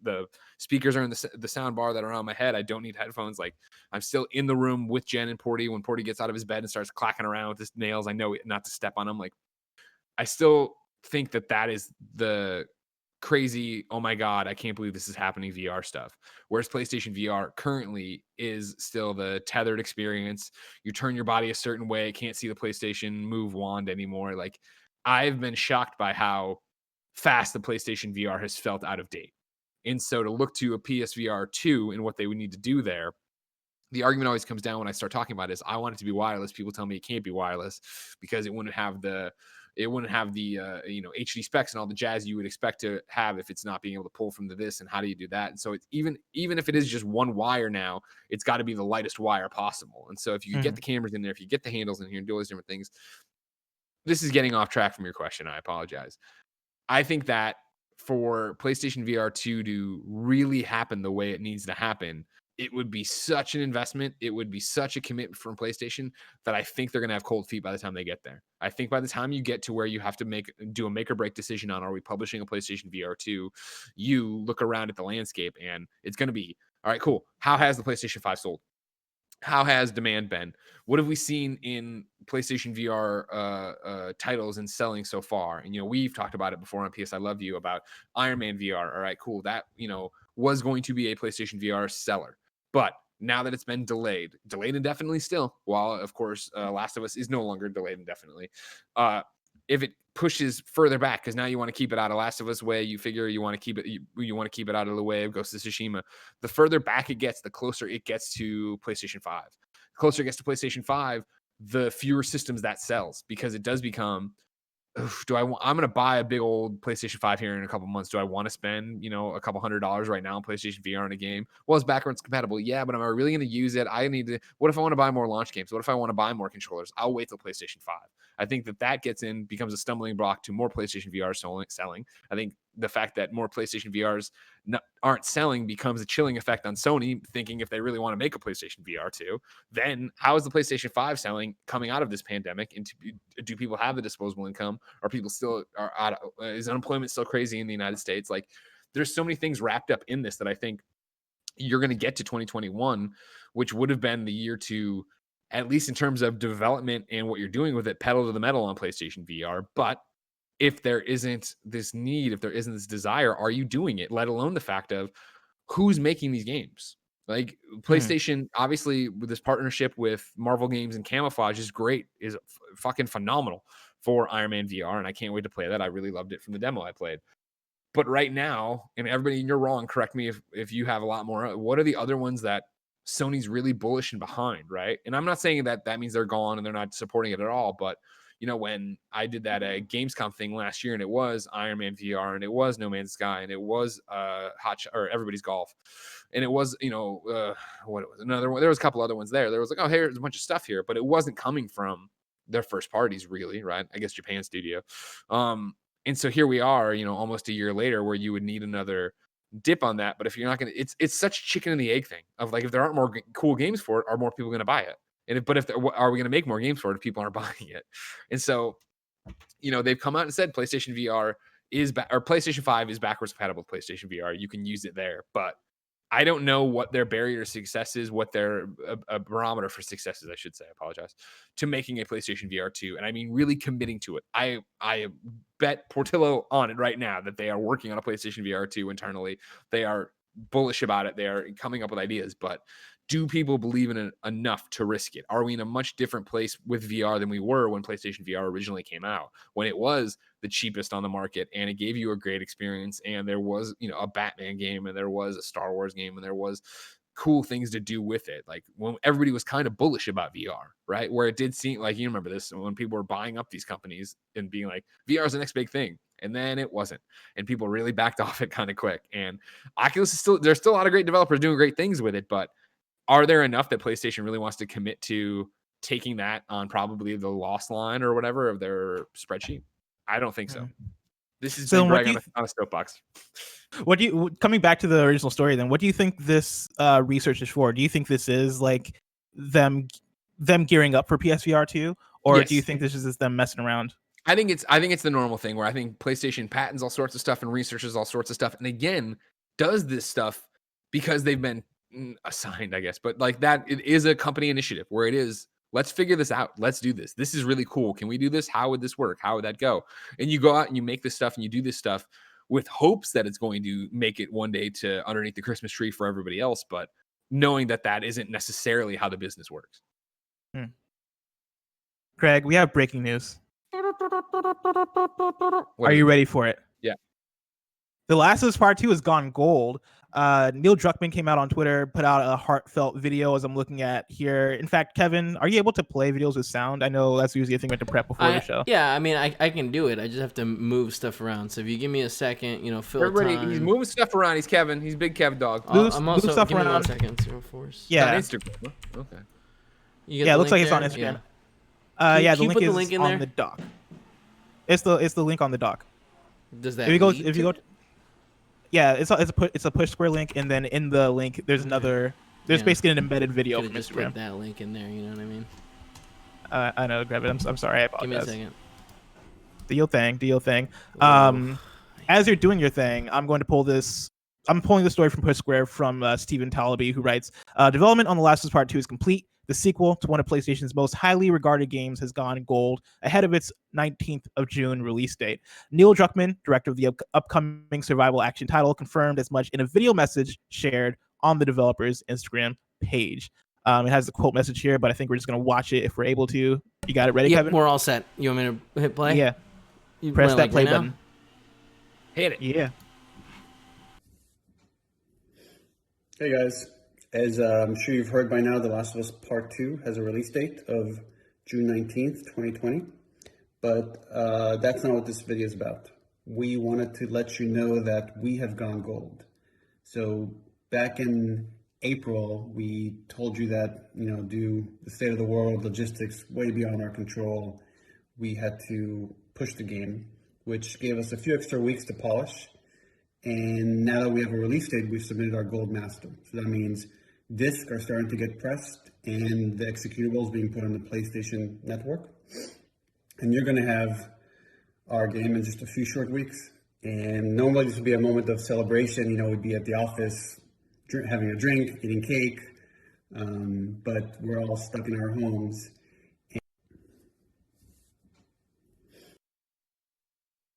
the speakers are in the sound bar that are on my head. I don't need headphones. Like, I'm still in the room with Jen and Porty. When Porty gets out of his bed and starts clacking around with his nails, I know not to step on him. Like, I still think that is the crazy, oh my God, I can't believe this is happening VR stuff. Whereas PlayStation VR currently is still the tethered experience. You turn your body a certain way, can't see the PlayStation Move wand anymore. Like, I've been shocked by how fast the PlayStation VR has felt out of date. And so to look to a PSVR 2 and what they would need to do there, the argument always comes down when I start talking about it is, I want it to be wireless. People tell me it can't be wireless because it wouldn't have the you know, HD specs and all the jazz you would expect to have if it's not being able to pull from this, and how do you do that? And so it's even if it is just one wire now, it's got to be the lightest wire possible. And so if you get the cameras in there, if you get the handles in here and do all these different things, this is getting off track from your question. I apologize. I think that for PlayStation VR 2 to really happen the way it needs to happen, it would be such an investment. It would be such a commitment from PlayStation that I think they're going to have cold feet by the time they get there. I think by the time you get to where you have to do a make or break decision on, are we publishing a PlayStation VR 2, you look around at the landscape and it's going to be, all right, cool. How has the PlayStation 5 sold? How has demand been? What have we seen in PlayStation VR titles and selling so far? And, you know, we've talked about it before on PS I Love You about Iron Man VR. All right, cool. That, you know, was going to be a PlayStation VR seller. But now that it's been delayed indefinitely still, while, of course, Last of Us is no longer delayed indefinitely. If it pushes further back, because now you want to keep it out of Last of Us way, you figure you want to keep it, you want to keep it out of the way of Ghost of Tsushima. The further back it gets, the closer it gets to PlayStation 5. The closer it gets to PlayStation 5, the fewer systems that sells, because it does become, I'm going to buy a big old PlayStation 5 here in a couple months. Do I want to spend, you know, a couple $100 right now on PlayStation VR on a game? Well, it's backwards compatible. Yeah, but am I really going to use it? What if I want to buy more launch games? What if I want to buy more controllers? I'll wait till PlayStation 5. I think that becomes a stumbling block to more PlayStation VR selling. I think the fact that more PlayStation VRs aren't selling becomes a chilling effect on Sony, thinking if they really want to make a PlayStation VR 2, then how is the PlayStation 5 selling coming out of this pandemic? And do people have the disposable income? Are people still is unemployment still crazy in the United States? Like, there's so many things wrapped up in this that I think you're going to get to 2021, which would have been the year to, at least in terms of development and what you're doing with it, pedal to the metal on PlayStation VR. But if there isn't this need, if there isn't this desire, are you doing it? Let alone the fact of who's making these games. Like, PlayStation, obviously, with this partnership with Marvel Games and Camouflage is great, is fucking phenomenal for Iron Man VR, and I can't wait to play that. I really loved it from the demo I played. But right now, and everybody, you're wrong, correct me if you have a lot more, what are the other ones that Sony's really bullish and behind, right? And I'm not saying that means they're gone and they're not supporting it at all, but, you know, when I did that Gamescom thing last year, and it was Iron Man VR, and it was No Man's Sky, and it was Everybody's Golf, and it was, you know, what it was, another one. There was a couple other ones there. There was like, oh, hey, there's a bunch of stuff here, but it wasn't coming from their first parties, really, right? I guess Japan studio. And so here we are, you know, almost a year later, where you would need another dip on that. But if you're not going to, it's such chicken and the egg thing of, like, if there aren't more cool games for it, are more people going to buy it? And if are we going to make more games for it if people aren't buying it? And so, you know, they've come out and said PlayStation VR or PlayStation 5 is backwards compatible with PlayStation VR. You can use it there, but I don't know what their barrier to success is, what their a barometer for success is, I should say. I apologize, to making a PlayStation VR 2. And I mean, really committing to it. I bet Portillo on it right now that they are working on a PlayStation VR 2 internally. They are bullish about it. They are coming up with ideas, but do people believe in it enough to risk it? Are we in a much different place with VR than we were when PlayStation VR originally came out, when it was the cheapest on the market and it gave you a great experience, and there was, you know, a Batman game and there was a Star Wars game and there was cool things to do with it, like when everybody was kind of bullish about VR, right? Where it did seem like, you remember this, when people were buying up these companies and being like, VR is the next big thing, and then it wasn't, and people really backed off it kind of quick. And Oculus is still, there's still a lot of great developers doing great things with it, but are there enough that PlayStation really wants to commit to taking that on probably the loss line or whatever of their spreadsheet? I don't think so. This is so bragging on a soapbox. What do you, coming back to the original story, then, what do you think this research is for? Do you think this is like them gearing up for PSVR 2, or Yes. do you think this is just them messing around? I think it's the normal thing where I think PlayStation patents all sorts of stuff and researches all sorts of stuff, and again does this stuff because they've been assigned, I guess. But like that, it is a company initiative where it is, let's figure this out. Let's do this. This is really cool. Can we do this? How would this work? How would that go? And you go out and you make this stuff and you do this stuff with hopes that it's going to make it one day to underneath the Christmas tree for everybody else, but knowing that that isn't necessarily how the business works. Craig, we have breaking news. What Are is you it? ready for it? Yeah. The Last of Us Part 2 has gone gold. Neil Druckmann came out on Twitter, put out a heartfelt video, as I'm looking at here. In fact, Kevin, are you able to play videos with sound? I know that's usually a thing we have to prep before the show. Yeah, I mean, I can do it. I just have to move stuff around. So if you give me a second, fill Everybody, time. he's moving stuff around. He's Kevin. He's big Kev dog. I'm also stuff give me around. 1 second. Zero Force. Yeah. On Instagram. Huh? Okay. You get Yeah, the it looks like link it's on there? Instagram. Yeah. Yeah, Can the you link put is the link in on there? the doc. It's the link on the doc. Does that If you go, lead to it? yeah, it's a push square link, and then in the link there's another. There's Yeah. basically an embedded video Could've from just Instagram. put that link in there. You know what I mean? I know, grab it. I'm sorry. I Give me a apologize. second. Do your thing. Whoa. As you're doing your thing, I'm going to pull this. I'm pulling the story from Push Square from Stephen Talaby, who writes, development on The Last of Us Part 2 is complete. The sequel to one of PlayStation's most highly regarded games has gone gold ahead of its 19th of June release date. Neil Druckmann, director of the upcoming survival action title, confirmed as much in a video message shared on the developer's Instagram page. It has the quote message here, but I think we're just going to watch it if we're able to. You got it ready, Yep, Kevin? we're all set. You want me to hit play? Yeah. You Press play, that like, play right now? button. Hit it. Yeah. Hey guys, as I'm sure you've heard by now, The Last of Us Part 2 has a release date of June 19th, 2020. But that's not what this video is about. We wanted to let you know that we have gone gold. So back in April, we told you that, due the state of the world, logistics way beyond our control, we had to push the game, which gave us a few extra weeks to polish. And now that we have a release date, we've submitted our gold master. So that means discs are starting to get pressed and the executables being put on the PlayStation Network. And you're going to have our game in just a few short weeks. And normally this would be a moment of celebration. We'd be at the office having a drink, eating cake, but we're all stuck in our homes.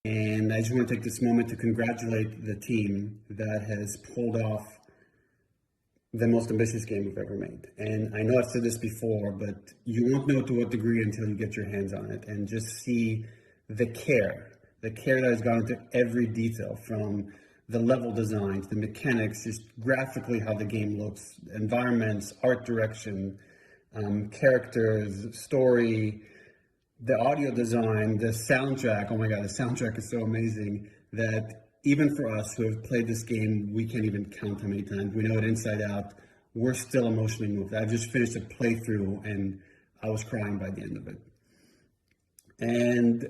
And I just want to take this moment to congratulate the team that has pulled off the most ambitious game we've ever made. And I know I've said this before, but you won't know to what degree until you get your hands on it and just see the care that has gone into every detail, from the level designs, the mechanics, just graphically how the game looks, environments, art direction, characters, story, the audio design, the soundtrack. Oh my God, the soundtrack is so amazing that even for us who have played this game, we can't even count how many times. We know it inside out. We're still emotionally moved. I've just finished a playthrough and I was crying by the end of it. And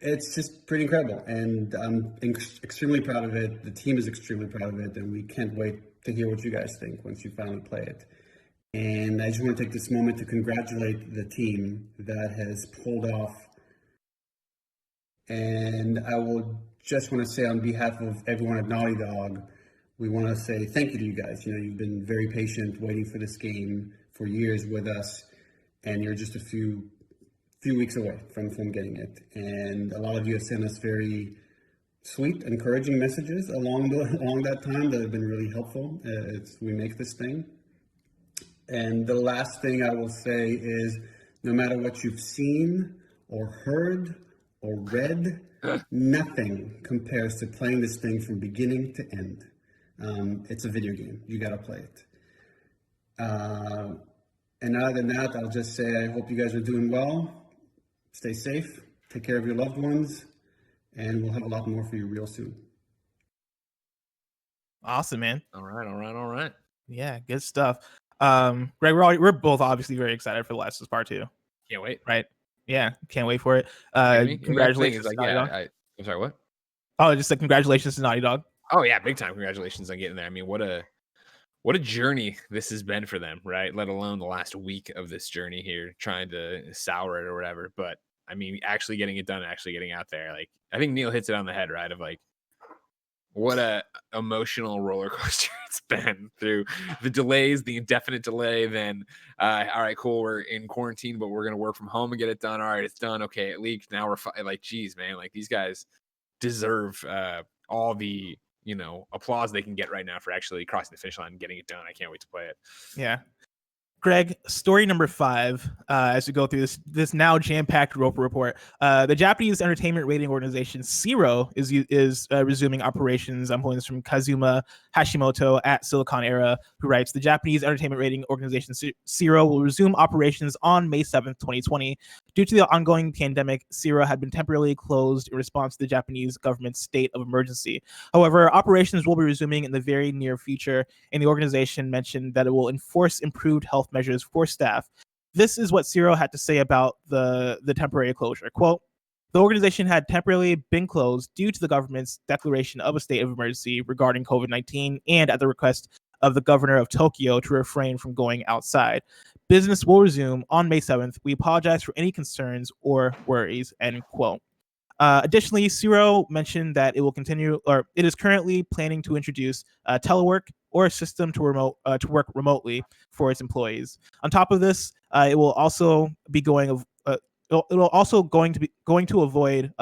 it's just pretty incredible. And I'm extremely proud of it. The team is extremely proud of it. And we can't wait to hear what you guys think once you finally play it. And I just want to take this moment to congratulate the team that has pulled off And I will just want to say on behalf of everyone at Naughty Dog, we want to say thank you to you guys. You know, you've been very patient waiting for this game for years with us, and you're just a few weeks away from getting it. And a lot of you have sent us very sweet, encouraging messages along that time that have been really helpful as we make this thing. And the last thing I will say is, no matter what you've seen or heard or read, nothing compares to playing this thing from beginning to end. It's a video game. You got to play it. And other than that, I'll just say I hope you guys are doing well. Stay safe. Take care of your loved ones. And we'll have a lot more for you real soon. Awesome, man. All right. Yeah, good stuff. Greg, we're both obviously very excited for The Last of Us Part 2. Can't wait. Right? Yeah, can't wait for it. Congratulations. Like, I'm sorry, what? Oh, just like congratulations to Naughty Dog. Oh yeah, big time. Congratulations on getting there. I mean, what a journey this has been for them, right? Let alone the last week of this journey here, trying to sour it or whatever. But I mean, actually getting it done, actually getting out there. Like, I think Neil hits it on the head, right? Of like, what a emotional roller coaster it's been through the delays, the indefinite delay. Then, all right, cool, we're in quarantine, but we're gonna work from home and get it done. All right, it's done. Okay, it leaked. Now we're like, geez, man, like these guys deserve all the applause they can get right now for actually crossing the finish line and getting it done. I can't wait to play it. Yeah. Greg, story number 5, as we go through this now jam-packed Roper report. The Japanese entertainment rating organization CERO is resuming operations. I'm pulling this from KAZUMA HASHIMOTO at Siliconera, who writes, the Japanese entertainment rating organization CERO will resume operations on May 7th, 2020. Due to the ongoing pandemic, CERO had been temporarily closed in response to the Japanese government's state of emergency. However, operations will be resuming in the very near future, and the organization mentioned that it will enforce improved health measures for staff. This is what CERO had to say about the temporary closure. Quote, the organization had temporarily been closed due to the government's declaration of a state of emergency regarding COVID-19 and at the request of the governor of Tokyo to refrain from going outside. Business will resume on May 7th. We apologize for any concerns or worries, end quote. Additionally, CERO mentioned that it will continue, or it is currently planning to introduce telework or a system to work remotely for its employees. On top of this, it will also be going to avoid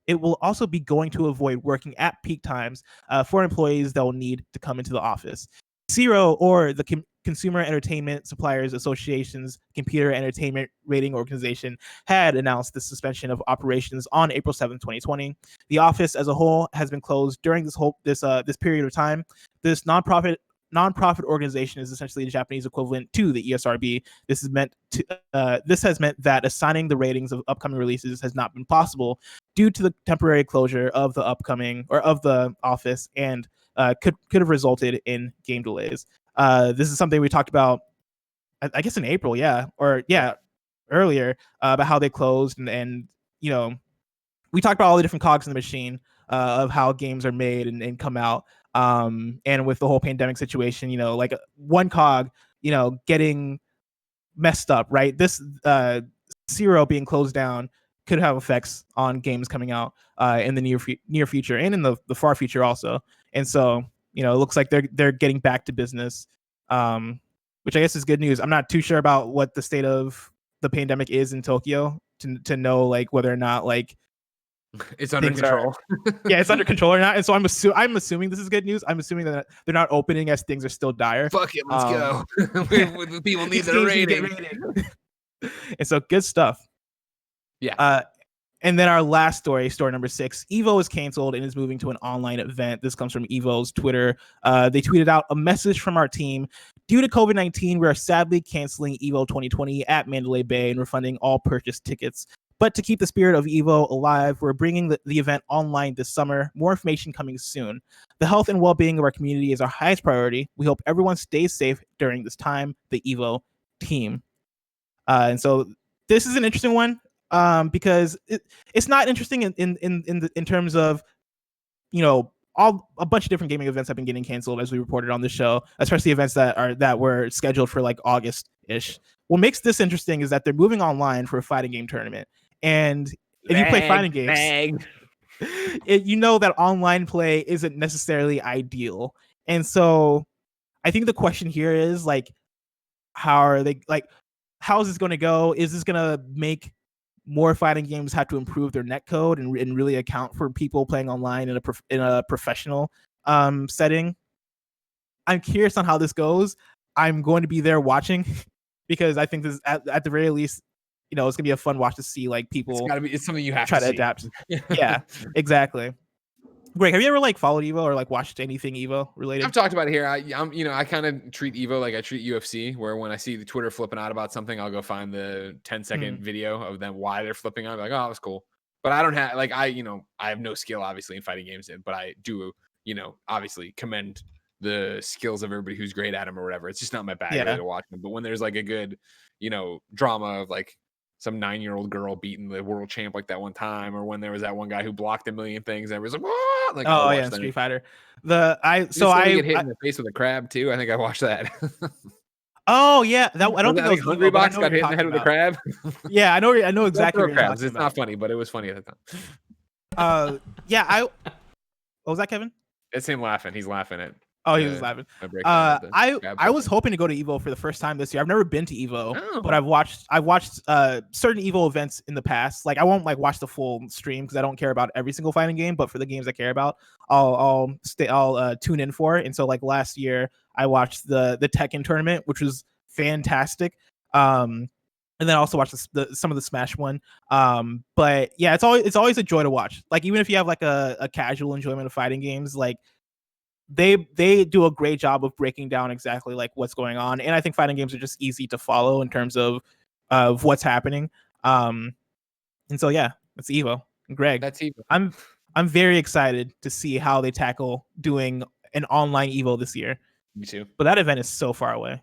It will also be going to avoid working at peak times for employees that will need to come into the office. CERO, or the Consumer Entertainment Suppliers Association's computer entertainment rating organization, had announced the suspension of operations on April 7, 2020. The office as a whole has been closed during this period of time. This nonprofit organization is essentially the Japanese equivalent to the ESRB. This has meant that assigning the ratings of upcoming releases has not been possible due to the temporary closure of the office, and could have resulted in game delays. This is something we talked about, I guess in April, earlier, about how they closed, and we talked about all the different cogs in the machine of how games are made and come out. And with the whole pandemic situation, like one cog, getting messed up, right? This CERO being closed down could have effects on games coming out in the near future and in the far future also. And so, it looks like they're getting back to business, which I guess is good news. I'm not too sure about what the state of the pandemic is in Tokyo to know like whether or not like it's under control. It's under control or not. And so I'm assuming this is good news. I'm assuming that they're not opening as things are still dire. Fuck it, let's go. People need their rating. And so good stuff. Yeah. And then our last story number 6, EVO is canceled and is moving to an online event. This comes from EVO's Twitter. They tweeted out a message from our team. Due to COVID-19, we are sadly canceling EVO 2020 at Mandalay Bay and refunding all purchased tickets. But to keep the spirit of EVO alive, we're bringing the event online this summer. More information coming soon. The health and well-being of our community is our highest priority. We hope everyone stays safe during this time. The EVO team. And so this is an interesting one. Because it's not interesting in terms of, a bunch of different gaming events have been getting canceled, as we reported on the show, especially events that were scheduled for like August-ish. What makes this interesting is that they're moving online for a fighting game tournament, and if you play fighting games, you know that online play isn't necessarily ideal. And so I think the question here is like, how is this going to go? Is this going to make more fighting games have to improve their netcode and really account for people playing online in a professional setting? I'm curious on how this goes. I'm going to be there watching because I think this at the very least, it's gonna be a fun watch to see like people. It's something you have try to to adapt. Yeah, exactly. Greg, have you ever like followed Evo or like watched anything Evo related? I've talked about it here. I kind of treat Evo like I treat UFC, where when I see the Twitter flipping out about something, I'll go find the 10-second video of them why they're flipping out. I'm like, oh, that was cool. But I don't have I have no skill obviously in fighting games, but I do obviously commend the skills of everybody who's great at them or whatever. It's just not my bag really to watch them. But when there's like a good drama of like some 9-year-old girl beating the world champ like that one time, or when there was that one guy who blocked a million things, and everyone's like, what? Like, oh yeah, Street Fighter. I get hit in the face with a crab too. I think I watched that. Oh yeah, I don't think that was Hungry Box got hit in the head with a crab. Yeah, I know exactly what you're talking It's about. not funny, but it was funny at the time. Yeah, what was that, Kevin? It's him laughing. He's laughing at. Oh, he was laughing. I was hoping to go to Evo for the first time this year. I've never been to Evo, but I've watched certain Evo events in the past. Like I won't like watch the full stream because I don't care about every single fighting game, but for the games I care about, I'll tune in for it. And so like last year I watched the Tekken tournament, which was fantastic. And then I also watched some of the Smash one. But yeah, it's always a joy to watch. Like even if you have like a casual enjoyment of fighting games, like they do a great job of breaking down exactly like what's going on, and I think fighting games are just easy to follow in terms of what's happening. And so yeah, that's Evo. And Greg, that's Evo. I'm very excited to see how they tackle doing an online Evo this year. Me too. But that event is so far away.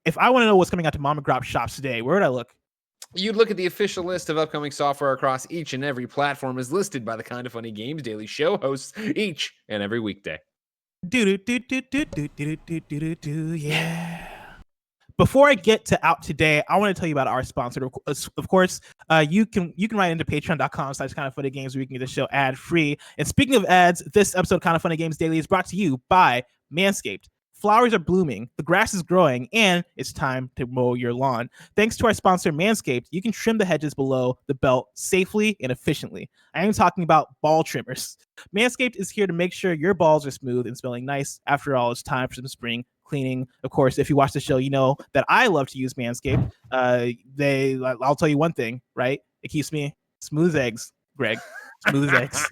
If I want to know what's coming out to mom and grop shops today, where would I look? You'd look at the official list of upcoming software across each and every platform as listed by the Kinda Funny Games Daily show hosts each and every weekday. Yeah. Before I get to out today, I want to tell you about our sponsor. Of course, you can write into patreon.com/kindoffunnygames where you can get the show ad free. And speaking of ads, this episode of Kinda Funny Games Daily is brought to you by Manscaped. Flowers are blooming, the grass is growing, and it's time to mow your lawn. Thanks to our sponsor, Manscaped, you can trim the hedges below the belt safely and efficiently. I am talking about ball trimmers. Manscaped is here to make sure your balls are smooth and smelling nice. After all, it's time for some spring cleaning. Of course, if you watch the show, you know that I love to use Manscaped. I'll tell you one thing, right? It keeps me smooth as eggs, Greg. Smooth as eggs.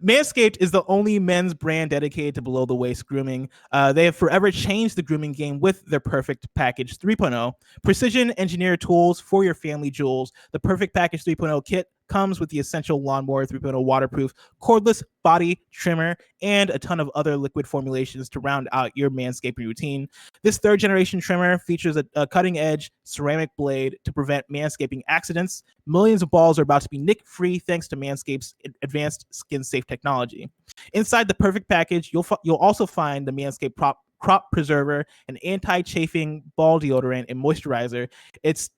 Manscaped is the only men's brand dedicated to below the waist grooming. They have forever changed the grooming game with their Perfect Package 3.0. Precision engineered tools for your family jewels. The Perfect Package 3.0 kit comes with the essential Lawnmower 3.0 waterproof cordless body trimmer and a ton of other liquid formulations to round out your manscaping routine. This third generation trimmer features a cutting edge ceramic blade to prevent manscaping accidents. Millions of balls are about to be nick free thanks to Manscaped's advanced skin safe technology. Inside the Perfect Package, you'll also find the Manscaped crop preserver, an anti-chafing ball deodorant and moisturizer. It's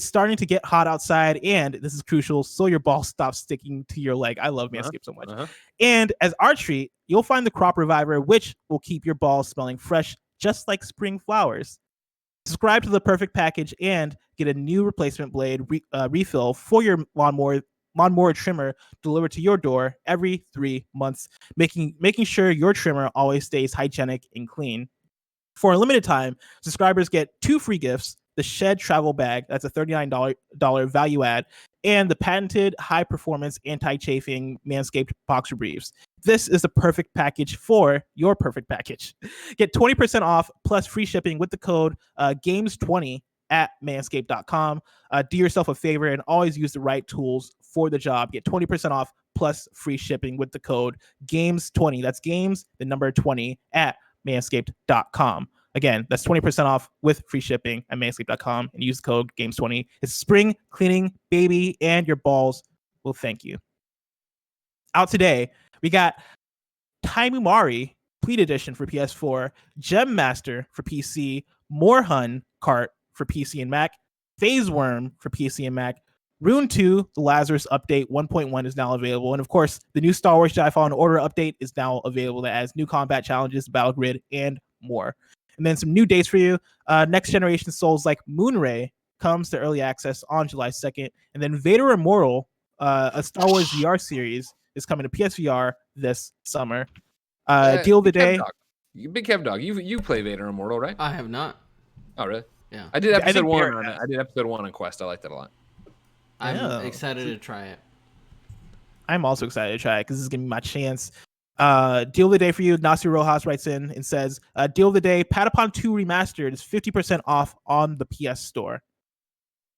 starting to get hot outside, and this is crucial, so your ball stops sticking to your leg. I love Manscaped so much. And as our treat, you'll find the Crop Reviver, which will keep your balls smelling fresh, just like spring flowers. Subscribe to the Perfect Package and get a new replacement blade refill for your lawnmower trimmer delivered to your door every 3 months, making sure your trimmer always stays hygienic and clean. For a limited time, subscribers get 2 free gifts: the Shed Travel Bag, that's a $39 value add, and the patented high-performance anti-chafing Manscaped boxer briefs. This is the perfect package for your perfect package. Get 20% off plus free shipping with the code GAMES20 at manscaped.com. Do yourself a favor and always use the right tools for the job. Get 20% off plus free shipping with the code GAMES20. That's games, the number 20 at manscaped.com. Again, that's 20% off with free shipping at manscaped.com and use the code GAMES20. It's spring cleaning, baby, and your balls will thank you. Out today, we got Taimumari Complete Edition for PS4, Gem Master for PC, Morhun Cart for PC and Mac, Phase Worm for PC and Mac, Rune 2, the Lazarus update 1.1 is now available. And of course, the new Star Wars Jedi Fallen Order update is now available that adds new combat challenges, battle grid, and more. And then some new dates for you. Next generation Souls like Moonray comes to early access on July 2nd. And then Vader Immortal, a Star Wars VR series, is coming to PSVR this summer. Deal of the day. Big Kev Dog, you play Vader Immortal, right? I have not. Oh, really? Yeah. I did episode 1 VR on it. I did episode 1 on Quest. I liked it a lot. I'm excited to try it. I'm also excited to try it because this is gonna be my chance. Deal of the day for you. Nasi Rojas writes in and says, deal of the day, Patapon 2 Remastered is 50% off on the PS Store.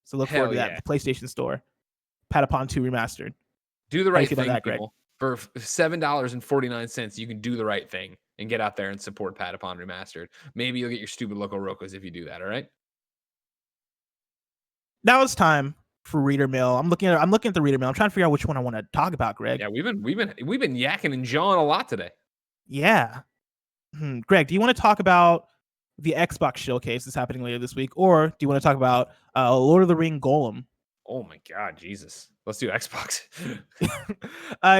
So look forward to that. The PlayStation Store. Patapon 2 Remastered. Do the right thing, people. For $7.49, you can do the right thing and get out there and support Patapon Remastered. Maybe you'll get your stupid local Rocos if you do that, all right? Now it's time for reader mail. I'm looking at the reader mail. I'm trying to figure out which one I want to talk about, Greg. Yeah, we've been yakking and jawing a lot today. Yeah. Greg, do you want to talk about the Xbox showcase that's happening later this week, or do you want to talk about Lord of the Ring Golem? Oh my God, Jesus. Let's do Xbox.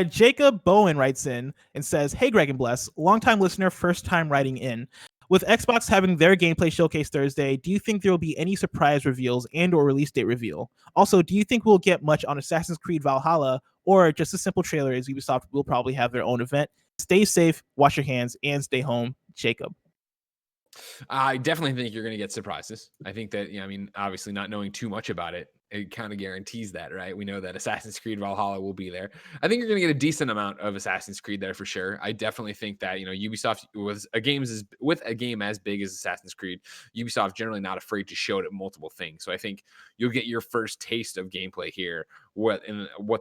Jacob Bowen writes in and says, "Hey, Greg and Bless, longtime listener, first time writing in. With Xbox having their gameplay showcase Thursday, do you think there will be any surprise reveals and or release date reveal? Also, do you think we'll get much on Assassin's Creed Valhalla or just a simple trailer as Ubisoft will probably have their own event? Stay safe, wash your hands, and stay home, Jacob." I definitely think you're going to get surprises. I think that, obviously not knowing too much about it, it kind of guarantees that, right? We know that Assassin's Creed Valhalla will be there. I think you're going to get a decent amount of Assassin's Creed there for sure. I definitely think that, Ubisoft with a game as big as Assassin's Creed, Ubisoft generally not afraid to show it at multiple things. So I think you'll get your first taste of gameplay here. What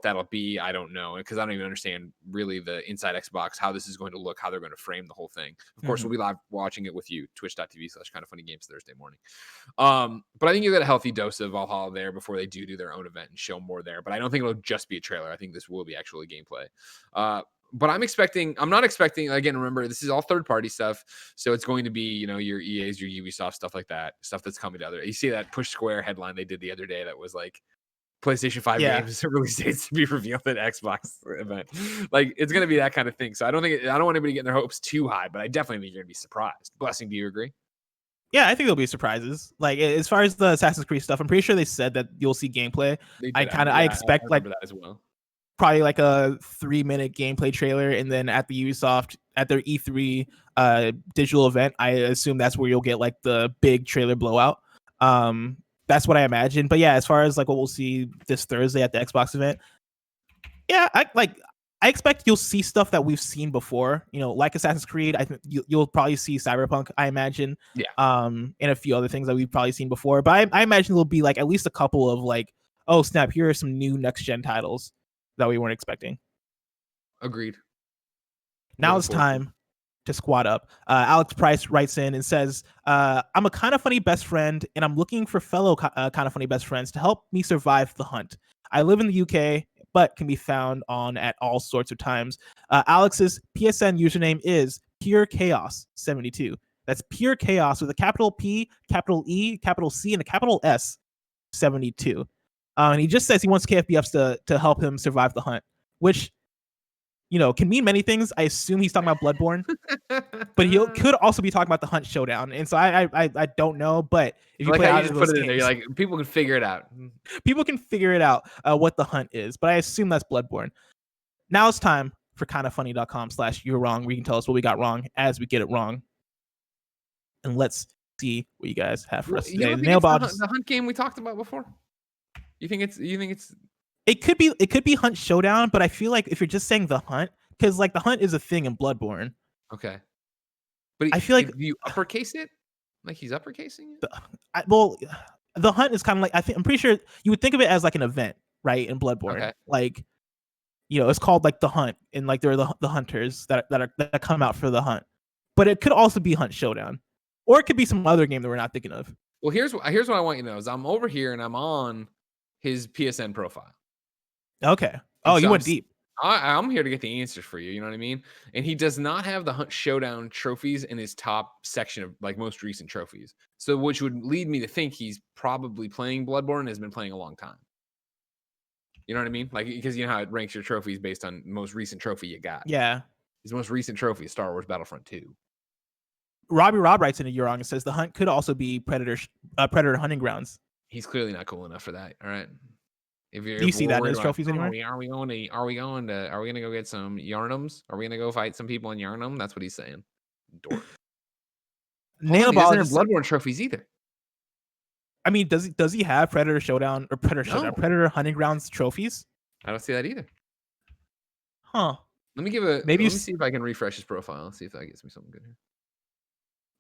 that'll be, I don't know, because I don't even understand really the inside Xbox, how this is going to look, how they're going to frame the whole thing. Of course, we'll be live watching it with you, twitch.tv/kindoffunnygames Thursday morning. But I think you get a healthy dose of Valhalla there before they do their own event and show more there. But I don't think it'll just be a trailer. I think this will be actually gameplay. But I'm not expecting, again, remember, this is all third-party stuff. So it's going to be, your EAs, your Ubisoft, stuff like that, stuff that's coming to other. You see that Push Square headline they did the other day that was like, PlayStation 5 games release dates to be revealed at Xbox event. Like, it's going to be that kind of thing. So I don't want anybody getting their hopes too high, but I definitely think you're going to be surprised. Blessing, do you agree? Yeah, I think there'll be surprises. Like, as far as the Assassin's Creed stuff, I'm pretty sure they said that you'll see gameplay. I expect like that as well. Probably like a 3-minute gameplay trailer, and then at the Ubisoft at their E3 digital event, I assume that's where you'll get like the big trailer blowout. That's what I imagine. But yeah, as far as like what we'll see this Thursday at the Xbox event, yeah, I expect you'll see stuff that we've seen before. Like Assassin's Creed. I think you'll probably see Cyberpunk, I imagine. Yeah. And a few other things that we've probably seen before. But I imagine there'll be like at least a couple of like, oh snap, here are some new next gen titles that we weren't expecting. Agreed. Now it's time to squad up. Alex Price writes in and says, "I'm a kind of funny best friend, and I'm looking for fellow kind of funny best friends to help me survive the hunt. I live in the UK, but can be found on at all sorts of times. Alex's PSN username is Pure Chaos 72. That's Pure Chaos with a capital P, capital E, capital C, and a capital S 72. And he just says he wants KFBFs to help him survive the hunt, which can mean many things. I assume he's talking about Bloodborne, but he could also be talking about the Hunt Showdown. And so I don't know, but if you play just put it in there, you're like, people can figure it out. People can figure it out what the hunt is, but I assume that's Bloodborne. Now it's time for kindoffunny.com/you're wrong, where you can tell us what we got wrong as we get it wrong. And let's see what you guys have for us today. The hunt game we talked about before. You think it's It could be Hunt Showdown, but I feel like if you're just saying the hunt, because like the hunt is a thing in Bloodborne. Okay. But I feel like you uppercase it? Like he's uppercasing it? The hunt is kind of like, I'm pretty sure you would think of it as like an event, right? In Bloodborne. Okay. Like, it's called like the hunt, and like there are the hunters that come out for the hunt. But it could also be Hunt Showdown. Or it could be some other game that we're not thinking of. Well, here's what I want you to know is I'm over here and I'm on his PSN profile. Okay. Oh, you went deep. I'm here to get the answers for you. You know what I mean? And he does not have the Hunt Showdown trophies in his top section of like most recent trophies. So which would lead me to think he's probably playing Bloodborne and has been playing a long time. You know what I mean? Like, because you know how it ranks your trophies based on most recent trophy you got. Yeah. His most recent trophy is Star Wars Battlefront 2. Robbie Rob writes in a Eurong and says the hunt could also be Predator hunting grounds. He's clearly not cool enough for that. All right. Do you see that in his trophies anywhere? Are we going to go get some Yarnums? Are we going to go fight some people in Yarnum? That's what he's saying. Dork. He doesn't have Bloodborne trophies either. I mean, does he have Predator Showdown or Predator Hunting Grounds trophies? I don't see that either. Huh. Let me see if I can refresh his profile. See if that gets me something good here.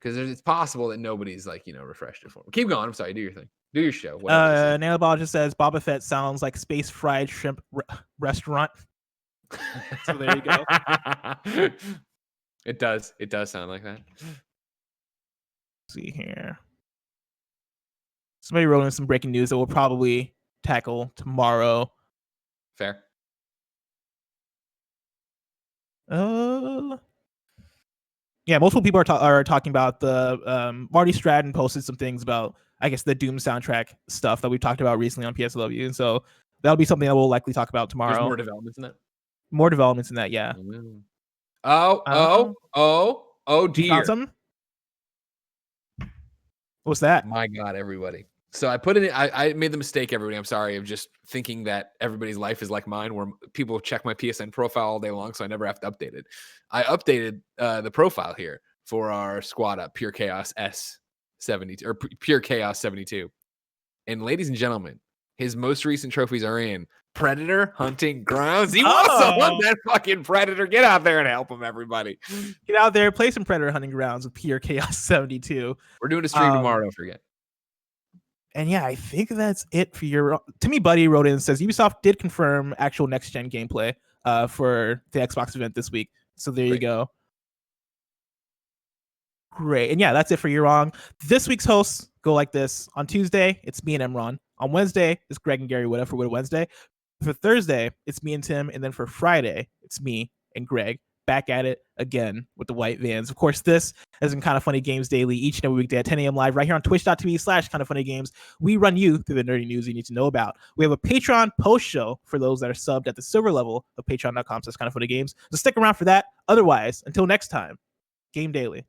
Because it's possible that nobody's refreshed it for me. Keep going. I'm sorry. Do your thing. Do your show. Nailball just says Boba Fett sounds like space fried shrimp restaurant. So there you go. It does. It does sound like that. Let's see here. Somebody wrote in some breaking news that we'll probably tackle tomorrow. Fair. Yeah, multiple people are talking about the Marty Stratton posted some things about, I guess, the Doom soundtrack stuff that we talked about recently on PSLW, and so that'll be something that we'll likely talk about tomorrow. There's more developments in that. More developments in that, yeah. Oh dear. You found something? What's that? My God, everybody. So I put it in, I made the mistake, everybody. I'm sorry, of just thinking that everybody's life is like mine, where people check my PSN profile all day long, so I never have to update it. I updated the profile here for our squad up, Pure Chaos S72 or Pure Chaos 72. And ladies and gentlemen, his most recent trophies are in Predator Hunting Grounds. He wants to hunt that fucking Predator. Get out there and help him, everybody. Get out there, play some Predator Hunting Grounds with Pure Chaos 72. We're doing a stream tomorrow, don't forget. And yeah, I think that's it for your. Timmy Buddy wrote in and says Ubisoft did confirm actual next gen gameplay for the Xbox event this week. So there you go. Great. And yeah, that's it for You're Wrong. This week's hosts go like this. On Tuesday, it's me and Emron. On Wednesday, it's Greg and Gary Witta for Witta Wednesday. For Thursday, it's me and Tim. And then for Friday, it's me and Greg. Back at it again with the white vans. Of course, this has been Kind of Funny Games Daily each and every weekday at 10 a.m. live right here on twitch.tv/kindoffunnygames. We run you through the nerdy news you need to know about. We have a Patreon post show for those that are subbed at the silver level of patreon.com/kindoffunnygames. So stick around for that. Otherwise, until next time, Game Daily.